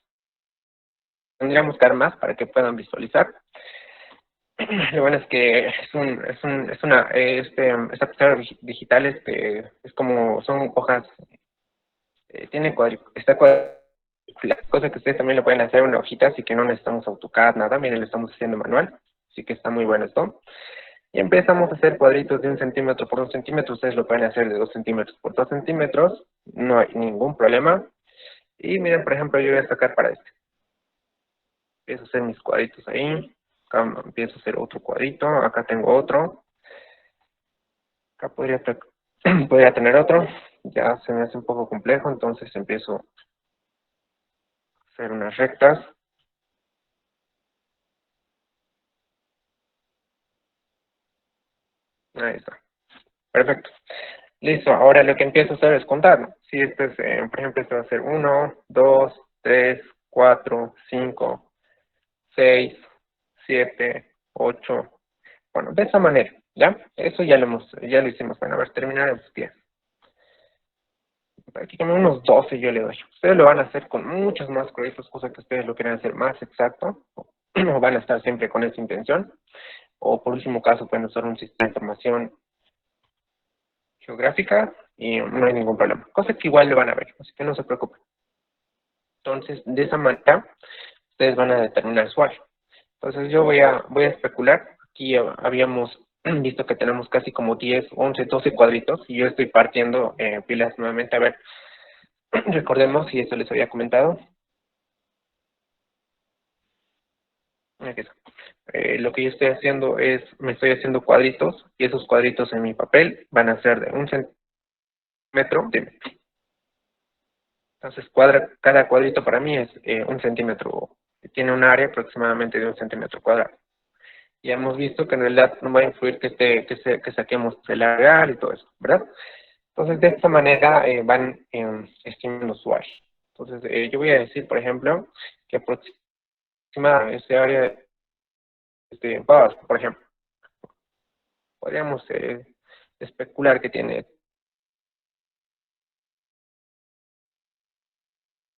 Tendríamos que dar más para que puedan visualizar. Lo bueno es que esta pizarra digital es como, son hojas, está cuadriculada, cosa que ustedes también lo pueden hacer en una hojita, así que no necesitamos AutoCAD, nada, miren, lo estamos haciendo manual, así que está muy bueno esto. Y empezamos a hacer cuadritos de 1 centímetro por 1 centímetro, ustedes lo pueden hacer de 2 centímetros por 2 centímetros, no hay ningún problema. Y miren, por ejemplo, yo voy a sacar para este. Empiezo a hacer mis cuadritos ahí. Acá empiezo a hacer otro cuadrito. Acá tengo otro. Acá podría tener otro. Ya se me hace un poco complejo, entonces empiezo a hacer unas rectas. Ahí está. Perfecto. Listo. Ahora lo que empiezo a hacer es contar, ¿no? Si este es, por ejemplo, este va a ser 1, 2, 3, 4, 5, 6, 7, 8. Bueno, de esa manera, ¿ya? Eso ya lo hicimos. Bueno, a ver, terminaremos 10. Prácticamente unos 12 yo le doy. Ustedes lo van a hacer con muchos más cuadritos, cosas que ustedes lo quieran hacer más exacto, o van a estar siempre con esa intención. o por último caso pueden usar un sistema de información geográfica y no hay ningún problema. Cosa que igual le van a ver, así que no se preocupen. Entonces, de esa manera, ustedes van a determinar su área. Entonces, yo voy a especular. Aquí habíamos visto que tenemos casi como 10, 11, 12 cuadritos y yo estoy partiendo pilas nuevamente. A ver, recordemos si esto les había comentado. Aquí está. Lo que yo estoy haciendo es, me estoy haciendo cuadritos y esos cuadritos en mi papel van a ser de 1 centímetro de metro. Entonces, cada cuadrito para mí es 1 centímetro, tiene un área aproximadamente de 1 centímetro cuadrado. Ya hemos visto que en realidad no va a influir que saquemos el área real y todo eso, ¿verdad? Entonces, de esta manera van estimando su área. Entonces, yo voy a decir, por ejemplo, que aproximadamente ese área, por ejemplo, podríamos especular que tiene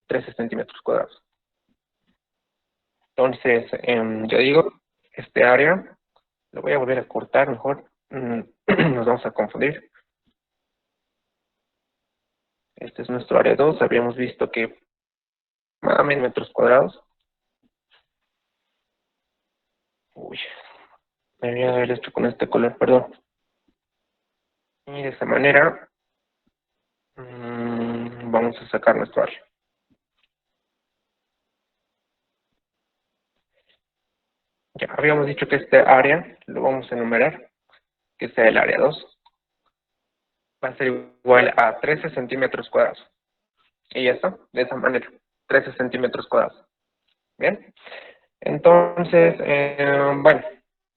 13 centímetros cuadrados. Entonces, yo digo, este área, lo voy a volver a cortar mejor, nos vamos a confundir. Este es nuestro área 2, habíamos visto que más o menos metros cuadrados. Uy, me voy a ver esto con este color, perdón. Y de esa manera, vamos a sacar nuestro área. Ya habíamos dicho que este área lo vamos a enumerar, que sea el área 2. Va a ser igual a 13 centímetros cuadrados. Y ya está, de esa manera, 13 centímetros cuadrados. Bien, entonces, bueno,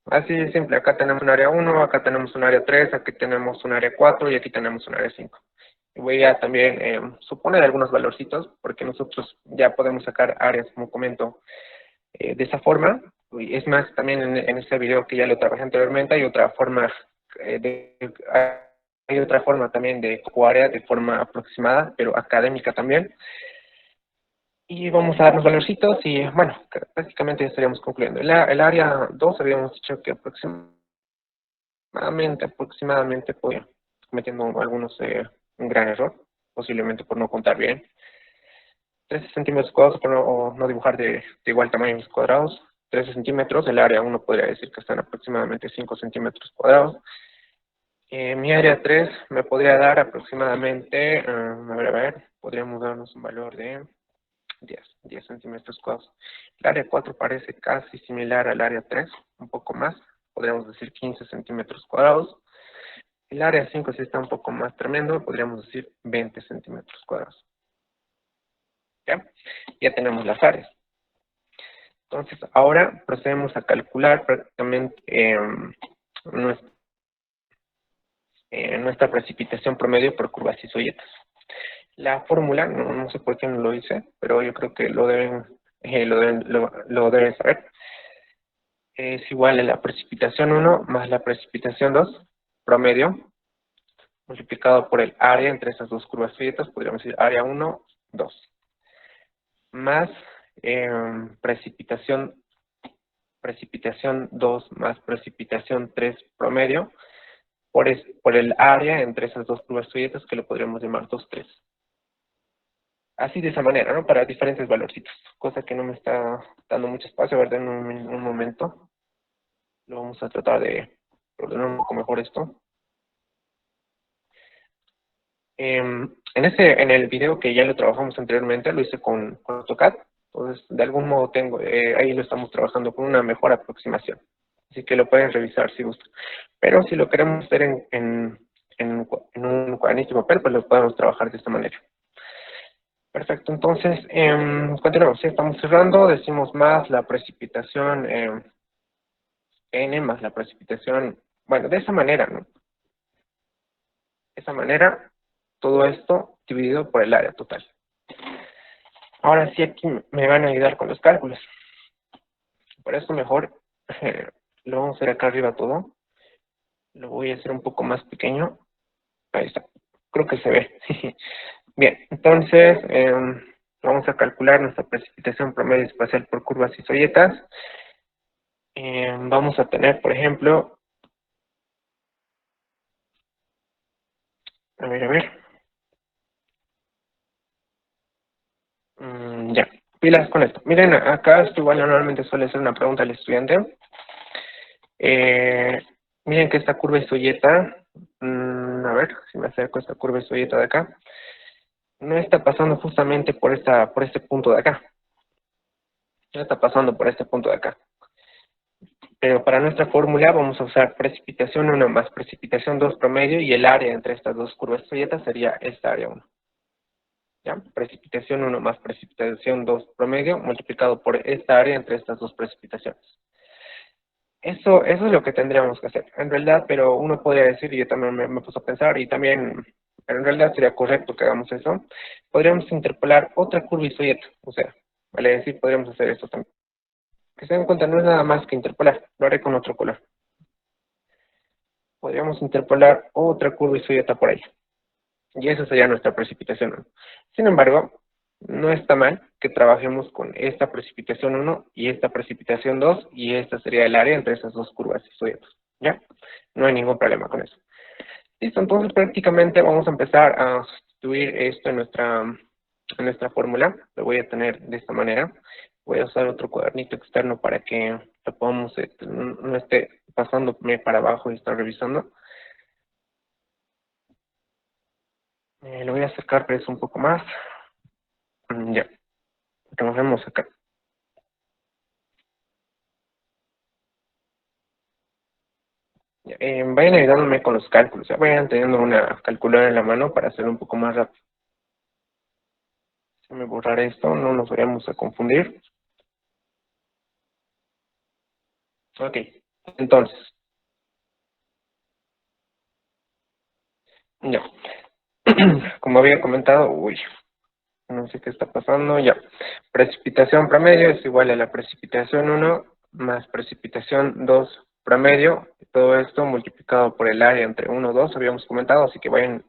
así de simple. Acá tenemos un área 1, acá tenemos un área 3, aquí tenemos un área 4 y aquí tenemos un área 5. Y voy a también suponer algunos valorcitos, porque nosotros ya podemos sacar áreas, como comento, de esa forma. Y es más, también en este video que ya lo trabajé anteriormente, hay otra forma también de área de forma aproximada, pero académica también. Y vamos a dar los valorcitos y, bueno, prácticamente ya estaríamos concluyendo. El área 2 habíamos dicho que aproximadamente, pues, cometiendo algunos, un gran error, posiblemente por no contar bien. 13 centímetros cuadrados, o no dibujar de igual tamaño los cuadrados. 13 centímetros, el área 1 podría decir que están aproximadamente 5 centímetros cuadrados. Mi área 3 me podría dar aproximadamente, a ver, podríamos darnos un valor de 10 centímetros cuadrados. El área 4 parece casi similar al área 3, un poco más, podríamos decir 15 centímetros cuadrados. El área 5 sí está un poco más tremendo, podríamos decir 20 centímetros cuadrados. Ya tenemos las áreas. Entonces, ahora procedemos a calcular prácticamente nuestra precipitación promedio por curvas isoyetas. La fórmula, no sé por qué no lo hice, pero yo creo que lo deben saber. Es igual a la precipitación 1 más la precipitación 2, promedio, multiplicado por el área entre esas dos curvas isoyetas, podríamos decir área 1, 2. Más precipitación 2 más precipitación 3 promedio por el área entre esas dos curvas isoyetas, que lo podríamos llamar 2, 3. Así de esa manera, ¿no? Para diferentes valorcitos, cosa que no me está dando mucho espacio, ¿verdad? En un momento lo vamos a tratar de ordenar un poco mejor esto. En el video que ya lo trabajamos anteriormente, lo hice con AutoCAD. Entonces, de algún modo ahí lo estamos trabajando con una mejor aproximación. Así que lo pueden revisar si gustan. Pero si lo queremos hacer en un cuadernito de papel, pues lo podemos trabajar de esta manera. Perfecto, entonces, continuamos. Ya estamos cerrando, decimos más la precipitación N más la precipitación, bueno, de esa manera, ¿no? De esa manera, todo esto dividido por el área total. Ahora sí, aquí me van a ayudar con los cálculos. Por eso mejor lo vamos a hacer acá arriba todo. Lo voy a hacer un poco más pequeño. Ahí está. Creo que se ve. Bien, entonces vamos a calcular nuestra precipitación promedio espacial por curvas isoyetas. vamos a tener, por ejemplo, a ver. Ya, pilas con esto. Miren, acá esto igual normalmente suele ser una pregunta al estudiante. Miren que esta curva isoyeta, a ver si me acerco a esta curva isoyeta de acá, no está pasando justamente por este punto de acá. No está pasando por este punto de acá. Pero para nuestra fórmula vamos a usar precipitación 1 más precipitación 2 promedio y el área entre estas dos curvas isoyetas sería esta área 1. ¿Ya? Precipitación 1 más precipitación 2 promedio multiplicado por esta área entre estas dos precipitaciones. Eso es lo que tendríamos que hacer, en realidad, pero uno podría decir, y yo también me puse a pensar, y también en realidad sería correcto que hagamos eso, podríamos interpolar otra curva isoyeta, o sea, vale decir, podríamos hacer esto también. Que se den cuenta, no es nada más que interpolar, lo haré con otro color. Podríamos interpolar otra curva isoyeta por ahí. Y esa sería nuestra precipitación 1. Sin embargo, no está mal que trabajemos con esta precipitación 1 y esta precipitación 2, y esta sería el área entre esas dos curvas isoyetas. ¿Ya? No hay ningún problema con eso. Listo, entonces prácticamente vamos a empezar a sustituir esto en nuestra fórmula. Lo voy a tener de esta manera. Voy a usar otro cuadernito externo para que lo podamos, no esté pasándome para abajo y estar revisando. Lo voy a acercar, pero es un poco más. Ya, trabajemos acá. Ya, vayan ayudándome con los cálculos. Ya vayan teniendo una calculadora en la mano para hacerlo un poco más rápido. Déjame borrar esto, no nos vayamos a confundir. Ok, entonces. Ya. Como había comentado, no sé qué está pasando, ya. Precipitación promedio es igual a la precipitación 1 más precipitación 2 promedio. Todo esto multiplicado por el área entre 1 y 2, habíamos comentado, así que vayan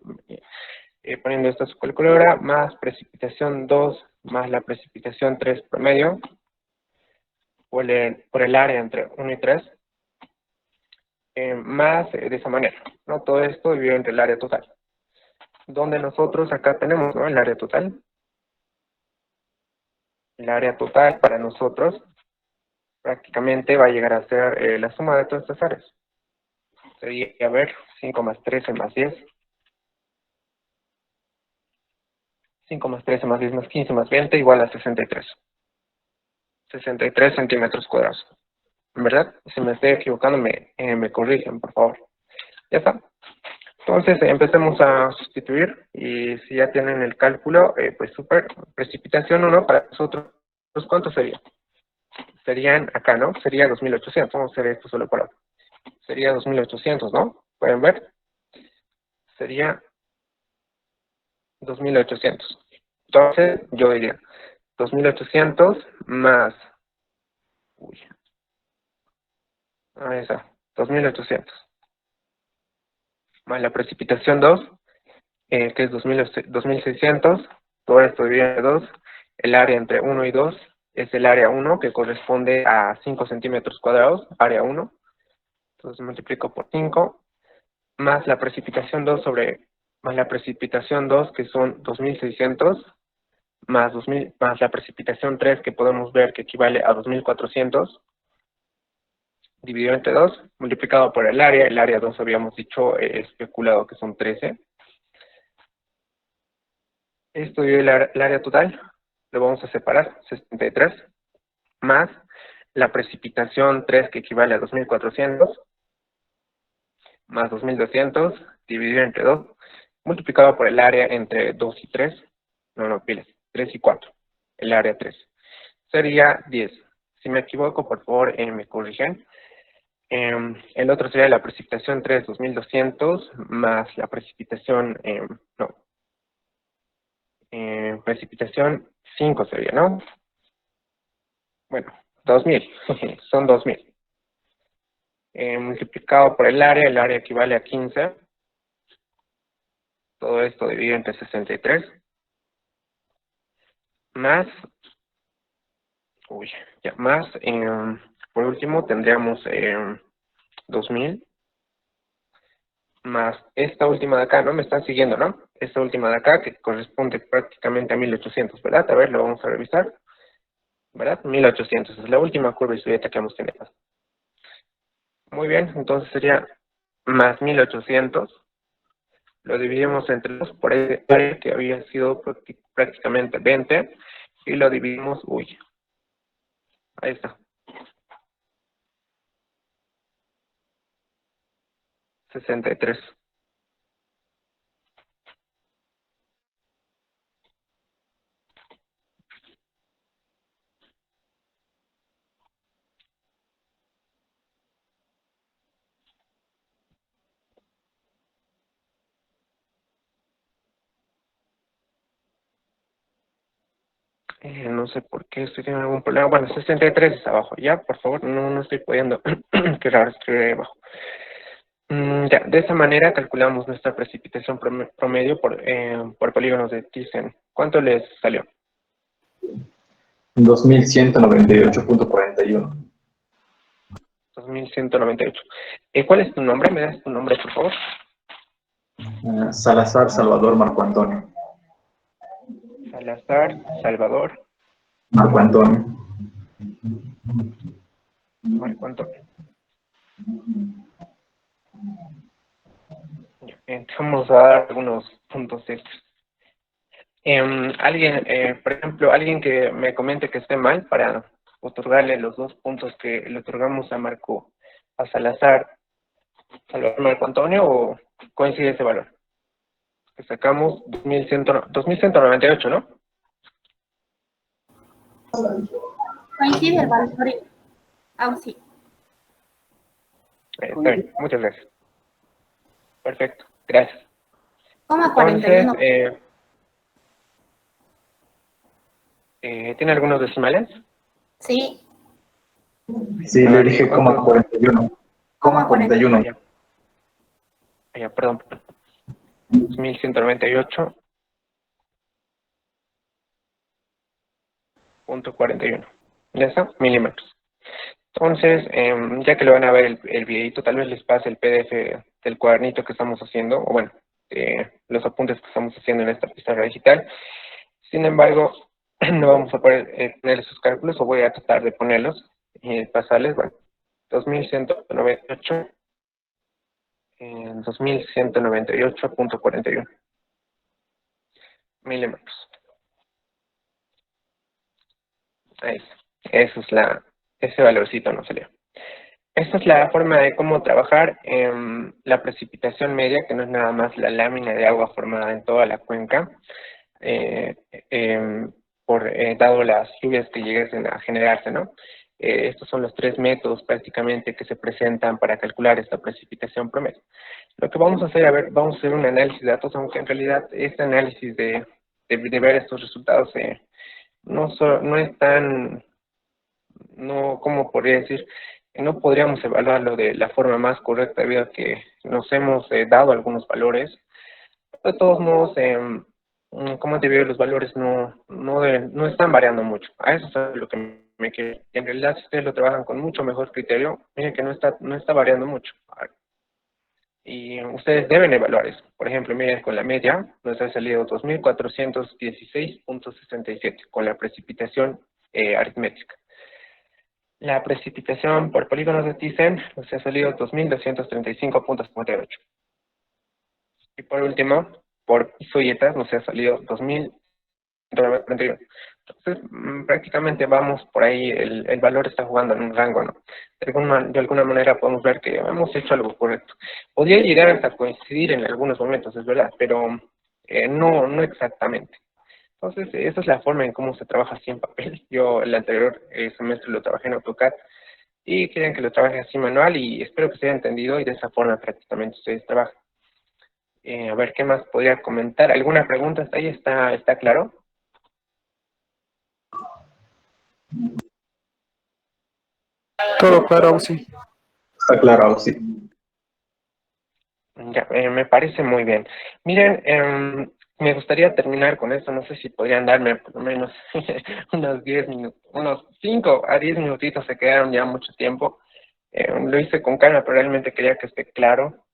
poniendo esto a su calculadora, más precipitación 2 más la precipitación 3 promedio por el área entre 1 y 3, más de esa manera, ¿no? Todo esto dividido entre el área total. Donde nosotros acá tenemos, ¿no?, el área total. El área total para nosotros prácticamente va a llegar a ser la suma de todas estas áreas. Sería, a ver, 5 más 13 más 10. 5 más 13 más 10 más 15 más 20 igual a 63. 63 centímetros cuadrados. ¿En verdad? Si me estoy equivocando, me corrigen, por favor. Ya está. Entonces, empecemos a sustituir. Y si ya tienen el cálculo, pues súper. Precipitación 1 para nosotros, pues, ¿cuánto sería? Serían acá, ¿no? Sería 2800. Vamos a hacer esto solo por ahora. Sería 2800, ¿no? ¿Pueden ver? Sería 2800. Entonces, yo diría 2800 más, ahí está, 2800 más la precipitación 2, que es 2600, todo esto dividido entre 2, el área entre 1 y 2 es el área 1, que corresponde a 5 centímetros cuadrados, área 1, entonces multiplico por 5, más la precipitación 2 más la precipitación 2, que son 2600, más la precipitación 3, que podemos ver que equivale a 2400, dividido entre 2, multiplicado por el área 2 habíamos dicho, especulado que son 13. Esto divide el área total, lo vamos a separar, 63, más la precipitación 3, que equivale a 2400, más 2200, dividido entre 2, multiplicado por el área entre 2 y 3, pilas, 3 y 4, el área 3, sería 10. Si me equivoco, por favor, me corrigen. El otro sería la precipitación 3, 2200, más la precipitación, precipitación 5 sería, ¿no? Bueno, 2000, son 2000. Multiplicado por el área equivale a 15. Todo esto dividido entre 63. Más, más por último tendríamos 2000 más esta última de acá, ¿no? Me están siguiendo, ¿no? Esta última de acá que corresponde prácticamente a 1800, ¿verdad? A ver, lo vamos a revisar, ¿verdad? 1800 es la última curva y subida que hemos tenido. Muy bien, entonces sería más 1800. Lo dividimos entre 2 por el área que había sido prácticamente 20 y lo dividimos, uy, ahí está, 63. No sé por qué estoy teniendo algún problema. Bueno, 63 es abajo. Ya, por favor, no estoy pudiendo. Qué raro escribir ahí abajo. Ya, de esa manera calculamos nuestra precipitación promedio por polígonos de Thyssen. ¿Cuánto les salió? 2198.41. 2198. ¿Cuál es tu nombre? ¿Me das tu nombre, por favor? Salazar Salvador Marco Antonio. Salazar, Salvador, Marco Antonio. Marco Antonio. Vamos a dar algunos puntos extras. Por ejemplo, alguien que me comente que esté mal para otorgarle los 2 puntos que le otorgamos a Salazar, Salvador Marco Antonio, o coincide ese valor. Que sacamos 2198, ¿no? Coincide el valor. Sí. Está bien, muchas gracias. Perfecto, gracias. Coma Entonces, 41. ¿tiene algunos decimales? Sí. Sí, le dije coma 41. Coma 41. Perdón. 2198.41. ¿Ya está? Milímetros. Entonces, ya que lo van a ver el videito, tal vez les pase el PDF del cuadernito que estamos haciendo, o bueno, los apuntes que estamos haciendo en esta pizarra digital. Sin embargo, no vamos a poder poner esos cálculos, o voy a tratar de ponerlos y pasarles, bueno, 2198 en 2198.41 milímetros. Ahí está. Ese valorcito no salió. Esta es la forma de cómo trabajar la precipitación media, que no es nada más la lámina de agua formada en toda la cuenca, dado las lluvias que lleguen a generarse, ¿no? Estos son los 3 métodos prácticamente que se presentan para calcular esta precipitación promedio. Lo que vamos a hacer, vamos a hacer un análisis de datos, aunque en realidad este análisis de ver estos resultados no es tan, no, ¿cómo podría decir? No podríamos evaluarlo de la forma más correcta debido a que nos hemos dado algunos valores. De todos modos, como te veo, los valores no están variando mucho. A eso es a lo que me quiero. En realidad, si ustedes lo trabajan con mucho mejor criterio, miren que no está variando mucho. Y ustedes deben evaluar eso. Por ejemplo, miren, con la media nos ha salido 2416.67 con la precipitación aritmética. La precipitación por polígonos de Thyssen nos ha salido 2235.58. Y por último, por isoyetas nos ha salido 2141. Entonces, prácticamente vamos por ahí, el valor está jugando en un rango, ¿no? De alguna manera podemos ver que hemos hecho algo correcto. Podría llegar hasta coincidir en algunos momentos, es verdad, pero no exactamente. Entonces, esa es la forma en cómo se trabaja así en papel. Yo el anterior semestre lo trabajé en AutoCAD y quieren que lo trabaje así manual, y espero que se haya entendido y de esa forma prácticamente ustedes trabajan. A ver, ¿qué más podría comentar? ¿Alguna pregunta hasta ahí? ¿Está claro? Todo claro, sí. Está claro, sí. Ya, me parece muy bien. Miren, me gustaría terminar con esto. No sé si podrían darme por lo menos unos 10 minutos, unos 5 a 10 minutitos, se quedaron ya mucho tiempo. Lo hice con calma, pero realmente quería que esté claro,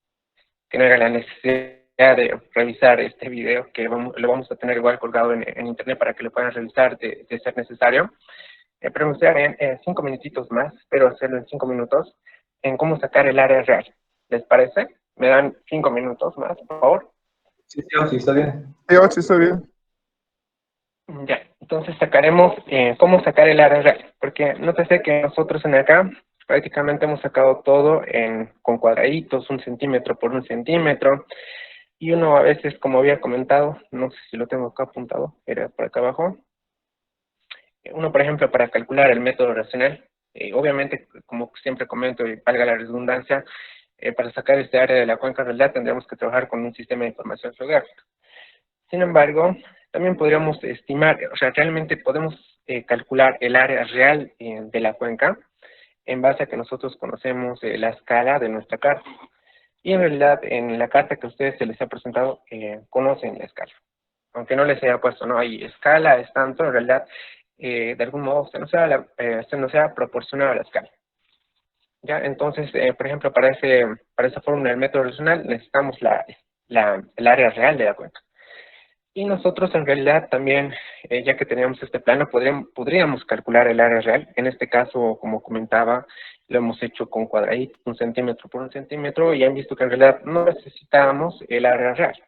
que no era la necesidad de revisar este video, que lo vamos a tener igual colgado en internet para que lo puedan revisar de ser necesario. Pero me gustaría 5 minutitos más, pero hacerlo en 5 minutos, en cómo sacar el área real. ¿Les parece? ¿Me dan 5 minutos más, por favor? Sí, sí, está bien. Sí, sí, está bien. Ya, entonces sacaremos cómo sacar el área real, porque nótese que nosotros en acá prácticamente hemos sacado todo con cuadraditos, 1 centímetro por 1 centímetro, y uno a veces, como había comentado, no sé si lo tengo acá apuntado, era por acá abajo, uno por ejemplo para calcular el método racional, obviamente como siempre comento y valga la redundancia, para sacar este área de la cuenca real tendríamos que trabajar con un sistema de información geográfica. Sin embargo, también podríamos estimar, o sea, realmente podemos calcular el área real de la cuenca en base a que nosotros conocemos la escala de nuestra carta. Y en realidad, en la carta que a ustedes se les ha presentado, conocen la escala. Aunque no les haya puesto, no hay escala, es tanto, en realidad, de algún modo, se nos ha proporcionado la escala. ¿Ya? Entonces, por ejemplo, para esa fórmula del método racional necesitamos el área real de la cuenca. Y nosotros en realidad también, ya que teníamos este plano, podríamos calcular el área real. En este caso, como comentaba, lo hemos hecho con cuadraditos, 1 centímetro por 1 centímetro, y han visto que en realidad no necesitábamos el área real,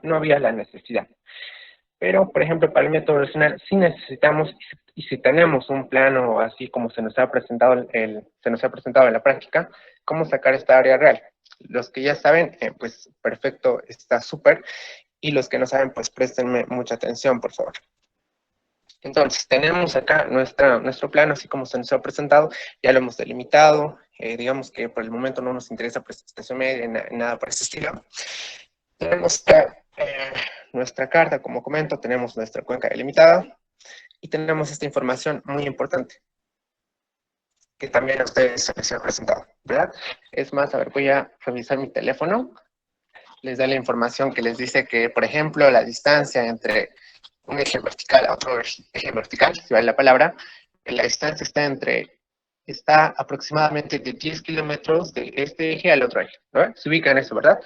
no había la necesidad. Pero, por ejemplo, para el método racional sí necesitamos, y si tenemos un plano así como se nos ha presentado en la práctica, cómo sacar esta área real. Los que ya saben, pues perfecto, está súper. Y los que no saben, pues préstenme mucha atención, por favor. Entonces, tenemos acá nuestro plano, así como se nos ha presentado, ya lo hemos delimitado, digamos que por el momento no nos interesa precipitación media, nada por ese estilo. Tenemos acá nuestra carta, como comento, tenemos nuestra cuenca delimitada, y tenemos esta información muy importante, que también a ustedes se les ha presentado, ¿verdad? Es más, a ver, voy a revisar mi teléfono. Les da la información que les dice que, por ejemplo, la distancia entre un eje vertical a otro eje vertical, si vale la palabra, la distancia está aproximadamente de 10 kilómetros de este eje al otro eje, ¿no? Se ubica en eso, ¿verdad?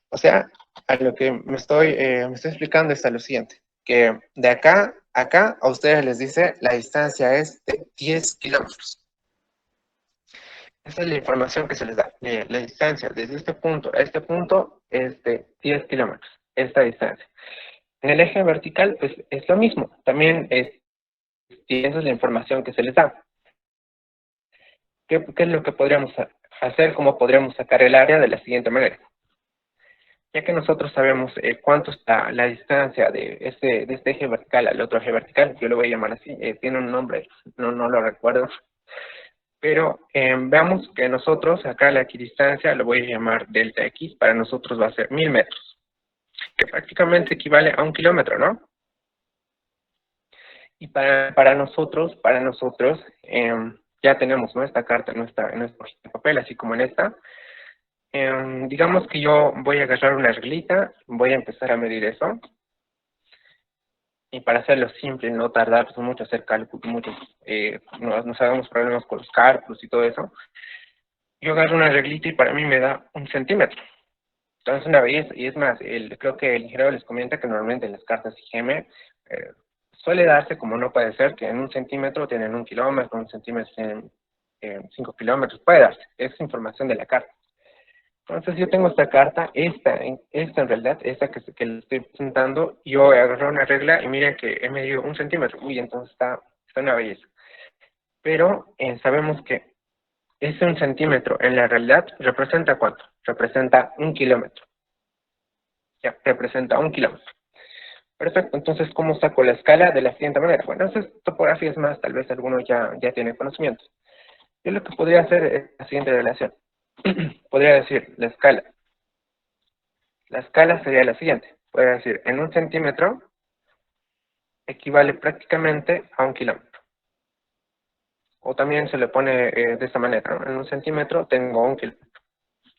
O sea, a lo que me estoy explicando es a lo siguiente, que de acá a acá a ustedes les dice la distancia es de 10 kilómetros. Esa es la información que se les da. La distancia desde este punto a este punto es de 10 kilómetros, esta distancia. En el eje vertical, pues es lo mismo. También y esa es la información que se les da. ¿Qué es lo que podríamos hacer? ¿Cómo podríamos sacar el área? De la siguiente manera. Ya que nosotros sabemos cuánto está la distancia de este eje vertical al otro eje vertical, yo lo voy a llamar así, tiene un nombre, no lo recuerdo. Pero veamos que nosotros, acá la equidistancia, lo voy a llamar delta X, para nosotros va a ser 1000 metros, que prácticamente equivale a 1 kilómetro, ¿no? Y para nosotros, ya tenemos nuestra carta en nuestra hojita de papel, así como en esta. Digamos que yo voy a agarrar una reglita, voy a empezar a medir eso. Y para hacerlo simple, no tardar mucho hacer cálculos, nos hagamos problemas con los cálculos y todo eso. Yo agarro una reglita y para mí me da 1 centímetro. Entonces una belleza, y es más, creo que el ingeniero les comenta que normalmente en las cartas IGM suele darse, como no puede ser, que en 1 centímetro tienen 1 kilómetro, 1 centímetro tienen 5 kilómetros, puede darse, es información de la carta. Entonces yo tengo esta carta, esta en realidad, esta que les estoy presentando, yo agarré una regla y miren que he medido 1 centímetro, uy, entonces está una belleza. Pero sabemos que ese 1 centímetro en la realidad representa ¿cuánto? Representa 1 kilómetro. Ya, representa 1 kilómetro. Perfecto, entonces, ¿cómo saco la escala? De la siguiente manera. Bueno, esas topografías más, tal vez algunos ya tienen conocimiento. Yo lo que podría hacer es la siguiente relación. Podría decir la escala. La escala sería la siguiente. Podría decir, en 1 centímetro equivale prácticamente a 1 kilómetro. O también se le pone de esta manera, ¿no? En 1 centímetro tengo 1 kilómetro.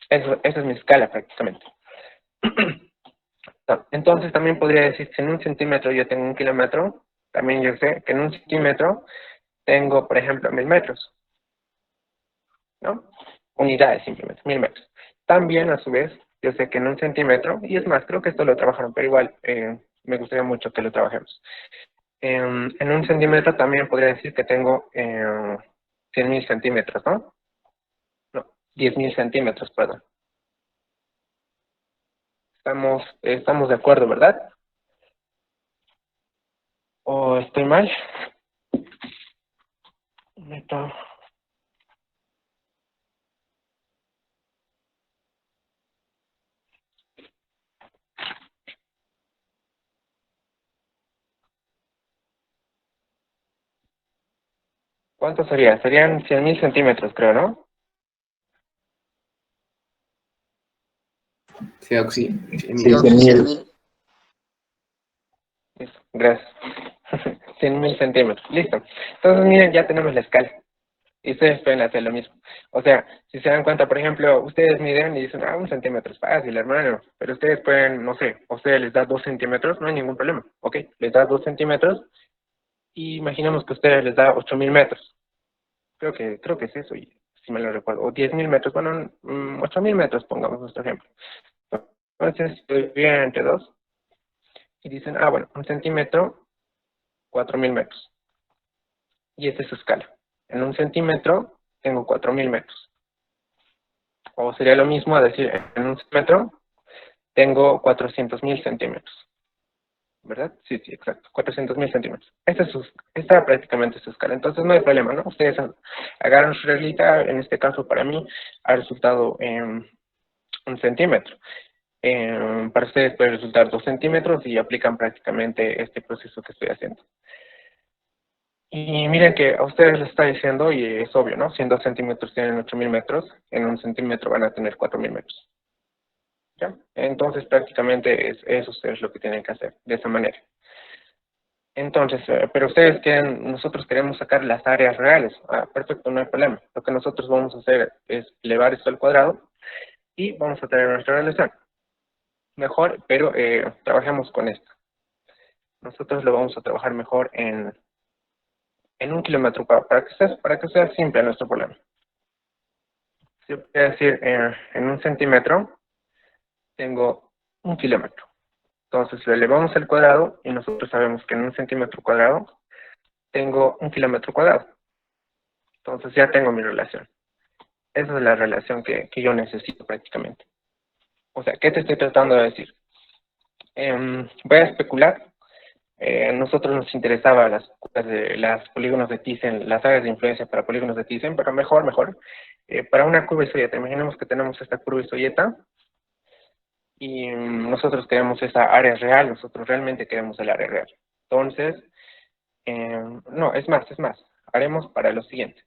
Esa es mi escala prácticamente. No, entonces también podría decir, si en un centímetro yo tengo 1 kilómetro, también yo sé que en un centímetro tengo, por ejemplo, 1000 metros, ¿no? Unidades simplemente, 1000 metros. También, a su vez, yo sé que en un centímetro, y es más, creo que esto lo trabajaron, pero igual me gustaría mucho que lo trabajemos. En un centímetro también podría decir que tengo 100.000 centímetros, ¿no? No, 10.000 centímetros, perdón. Estamos de acuerdo, ¿verdad? ¿O estoy mal? Meto. ¿Cuánto sería? Serían 100.000 centímetros, creo, ¿no? Sí, Oxy. Sí, 100.000. Listo, gracias. 100.000 centímetros, listo. Entonces, miren, ya tenemos la escala. Y ustedes pueden hacer lo mismo. O sea, si se dan cuenta, por ejemplo, ustedes miden y dicen, 1 centímetro es fácil, hermano. Pero ustedes pueden, no sé, a ustedes les da 2 centímetros, no hay ningún problema. Ok, les da 2 centímetros y imaginemos que a ustedes les da 8.000 metros. Creo que es eso, y si me lo recuerdo. O 10.000 metros, bueno, 8.000 metros, pongamos nuestro ejemplo. Entonces, dividen entre 2 y dicen, bueno, 1 centímetro, 4.000 metros. Y esta es su escala. En 1 centímetro tengo 4.000 metros. O sería lo mismo a decir, en 1 centímetro tengo 400.000 centímetros. ¿Verdad? Sí, exacto. 400.000 centímetros. Esta prácticamente es su escala. Entonces no hay problema, ¿no? Ustedes agarran su reglita, en este caso para mí ha resultado en 1 centímetro. Para ustedes puede resultar 2 centímetros y aplican prácticamente este proceso que estoy haciendo. Y miren que a ustedes les está diciendo, y es obvio, ¿no? Si en 2 centímetros tienen 8.000 metros, en 1 centímetro van a tener 4.000 metros. ¿Ya? Entonces prácticamente es ustedes lo que tienen que hacer, de esa manera. Entonces, pero nosotros queremos sacar las áreas reales. Perfecto, no hay problema. Lo que nosotros vamos a hacer es elevar esto al cuadrado y vamos a tener nuestra relación. Mejor, pero trabajemos con esto. Nosotros lo vamos a trabajar mejor en 1 kilómetro cuadrado, para que sea simple nuestro problema. Si yo voy a decir, en 1 centímetro tengo 1 kilómetro. Entonces lo elevamos al cuadrado y nosotros sabemos que en 1 centímetro cuadrado tengo 1 kilómetro cuadrado. Entonces ya tengo mi relación. Esa es la relación que yo necesito prácticamente. O sea, ¿qué te estoy tratando de decir? Voy a especular. Nosotros nos interesaba las polígonos de Thyssen, las áreas de influencia para polígonos de Thyssen, pero mejor. Para una curva isoieta, imaginemos que tenemos esta curva isoieta y nosotros queremos esa área real, nosotros realmente queremos el área real. Entonces, no, es más, haremos para lo siguiente.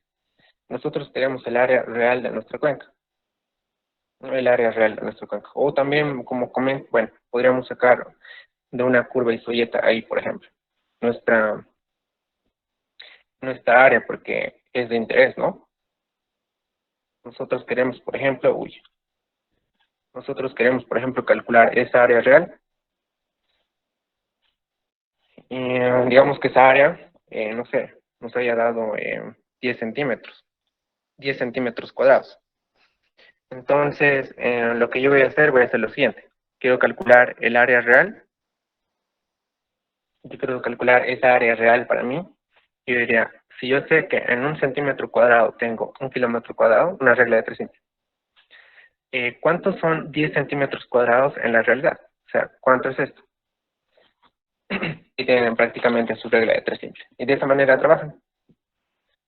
Nosotros queremos el área real de nuestra cuenca. El área real de nuestra cuenca. O también, como comento, bueno, podríamos sacar de una curva isoieta ahí, por ejemplo, nuestra área, porque es de interés, ¿no? Nosotros queremos, por ejemplo, calcular esa área real. Y digamos que esa área, no sé, nos haya dado 10 centímetros. 10 centímetros cuadrados. Entonces, lo que yo voy a hacer lo siguiente. Quiero calcular el área real. Yo quiero calcular esa área real para mí. Yo diría, si yo sé que en 1 centímetro cuadrado tengo 1 kilómetro cuadrado, una regla de 3 simples. ¿Cuántos son 10 centímetros cuadrados en la realidad? O sea, ¿cuánto es esto? Y tienen prácticamente su regla de 3 simples. Y de esa manera trabajan.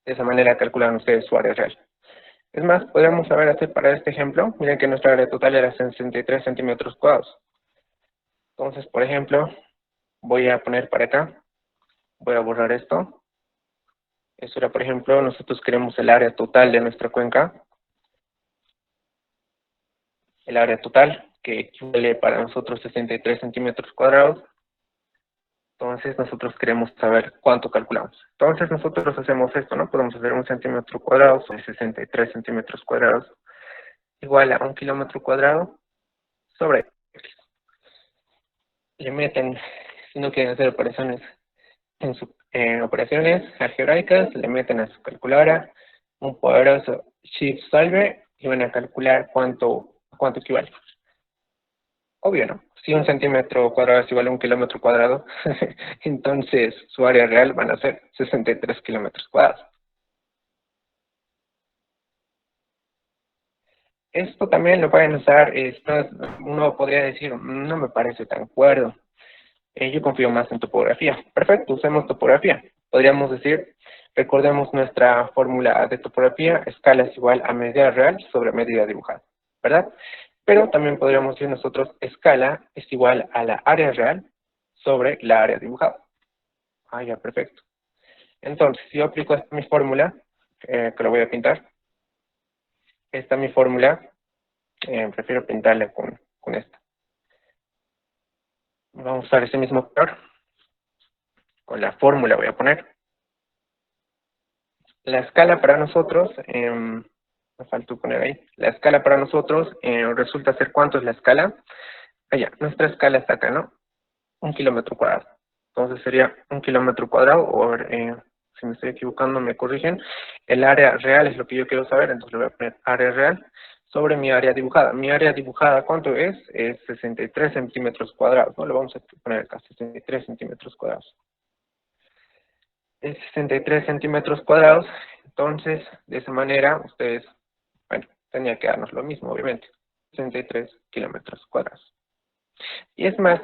De esa manera calculan ustedes su área real. Es más, podríamos hacer para este ejemplo, miren que nuestra área total era 63 centímetros cuadrados. Entonces, por ejemplo, voy a poner para acá, voy a borrar esto. Eso era, por ejemplo, nosotros queremos el área total de nuestra cuenca. El área total, que equivale para nosotros 63 centímetros cuadrados. Entonces, nosotros queremos saber cuánto calculamos. Entonces, nosotros hacemos esto, ¿no? Podemos hacer 1 centímetro cuadrado sobre 63 centímetros cuadrados igual a 1 kilómetro cuadrado sobre X. le meten, si no quieren hacer operaciones en operaciones algebraicas, le meten a su calculadora un poderoso Shift Solver y van a calcular cuánto equivale. Obvio, ¿no? Si 1 centímetro cuadrado es igual a 1 kilómetro cuadrado, entonces su área real van a ser 63 kilómetros cuadrados. Esto también lo pueden usar, uno podría decir, no me parece tan cuerdo. Yo confío más en topografía. Perfecto, usemos topografía. Podríamos decir, recordemos nuestra fórmula de topografía, escala es igual a medida real sobre medida dibujada, ¿verdad? Pero también podríamos decir nosotros, escala es igual a la área real sobre la área dibujada. Ah, ya, perfecto. Entonces, si yo aplico esta mi fórmula, que lo voy a pintar, esta es mi fórmula, prefiero pintarla con esta. Vamos a usar ese mismo color. Con la fórmula voy a poner. La escala para nosotros, me faltó poner ahí. La escala para nosotros resulta ser, ¿cuánto es la escala? Allá, nuestra escala está acá, ¿no? 1 kilómetro cuadrado. Entonces sería 1 kilómetro cuadrado, o si me estoy equivocando me corrigen. El área real es lo que yo quiero saber, entonces le voy a poner área real sobre mi área dibujada. Mi área dibujada, ¿cuánto es? Es 63 centímetros cuadrados, ¿no? Lo vamos a poner acá, 63 centímetros cuadrados. Es 63 centímetros cuadrados, entonces, de esa manera, ustedes, bueno, tenía que darnos lo mismo, obviamente, 63 kilómetros cuadrados. Y es más,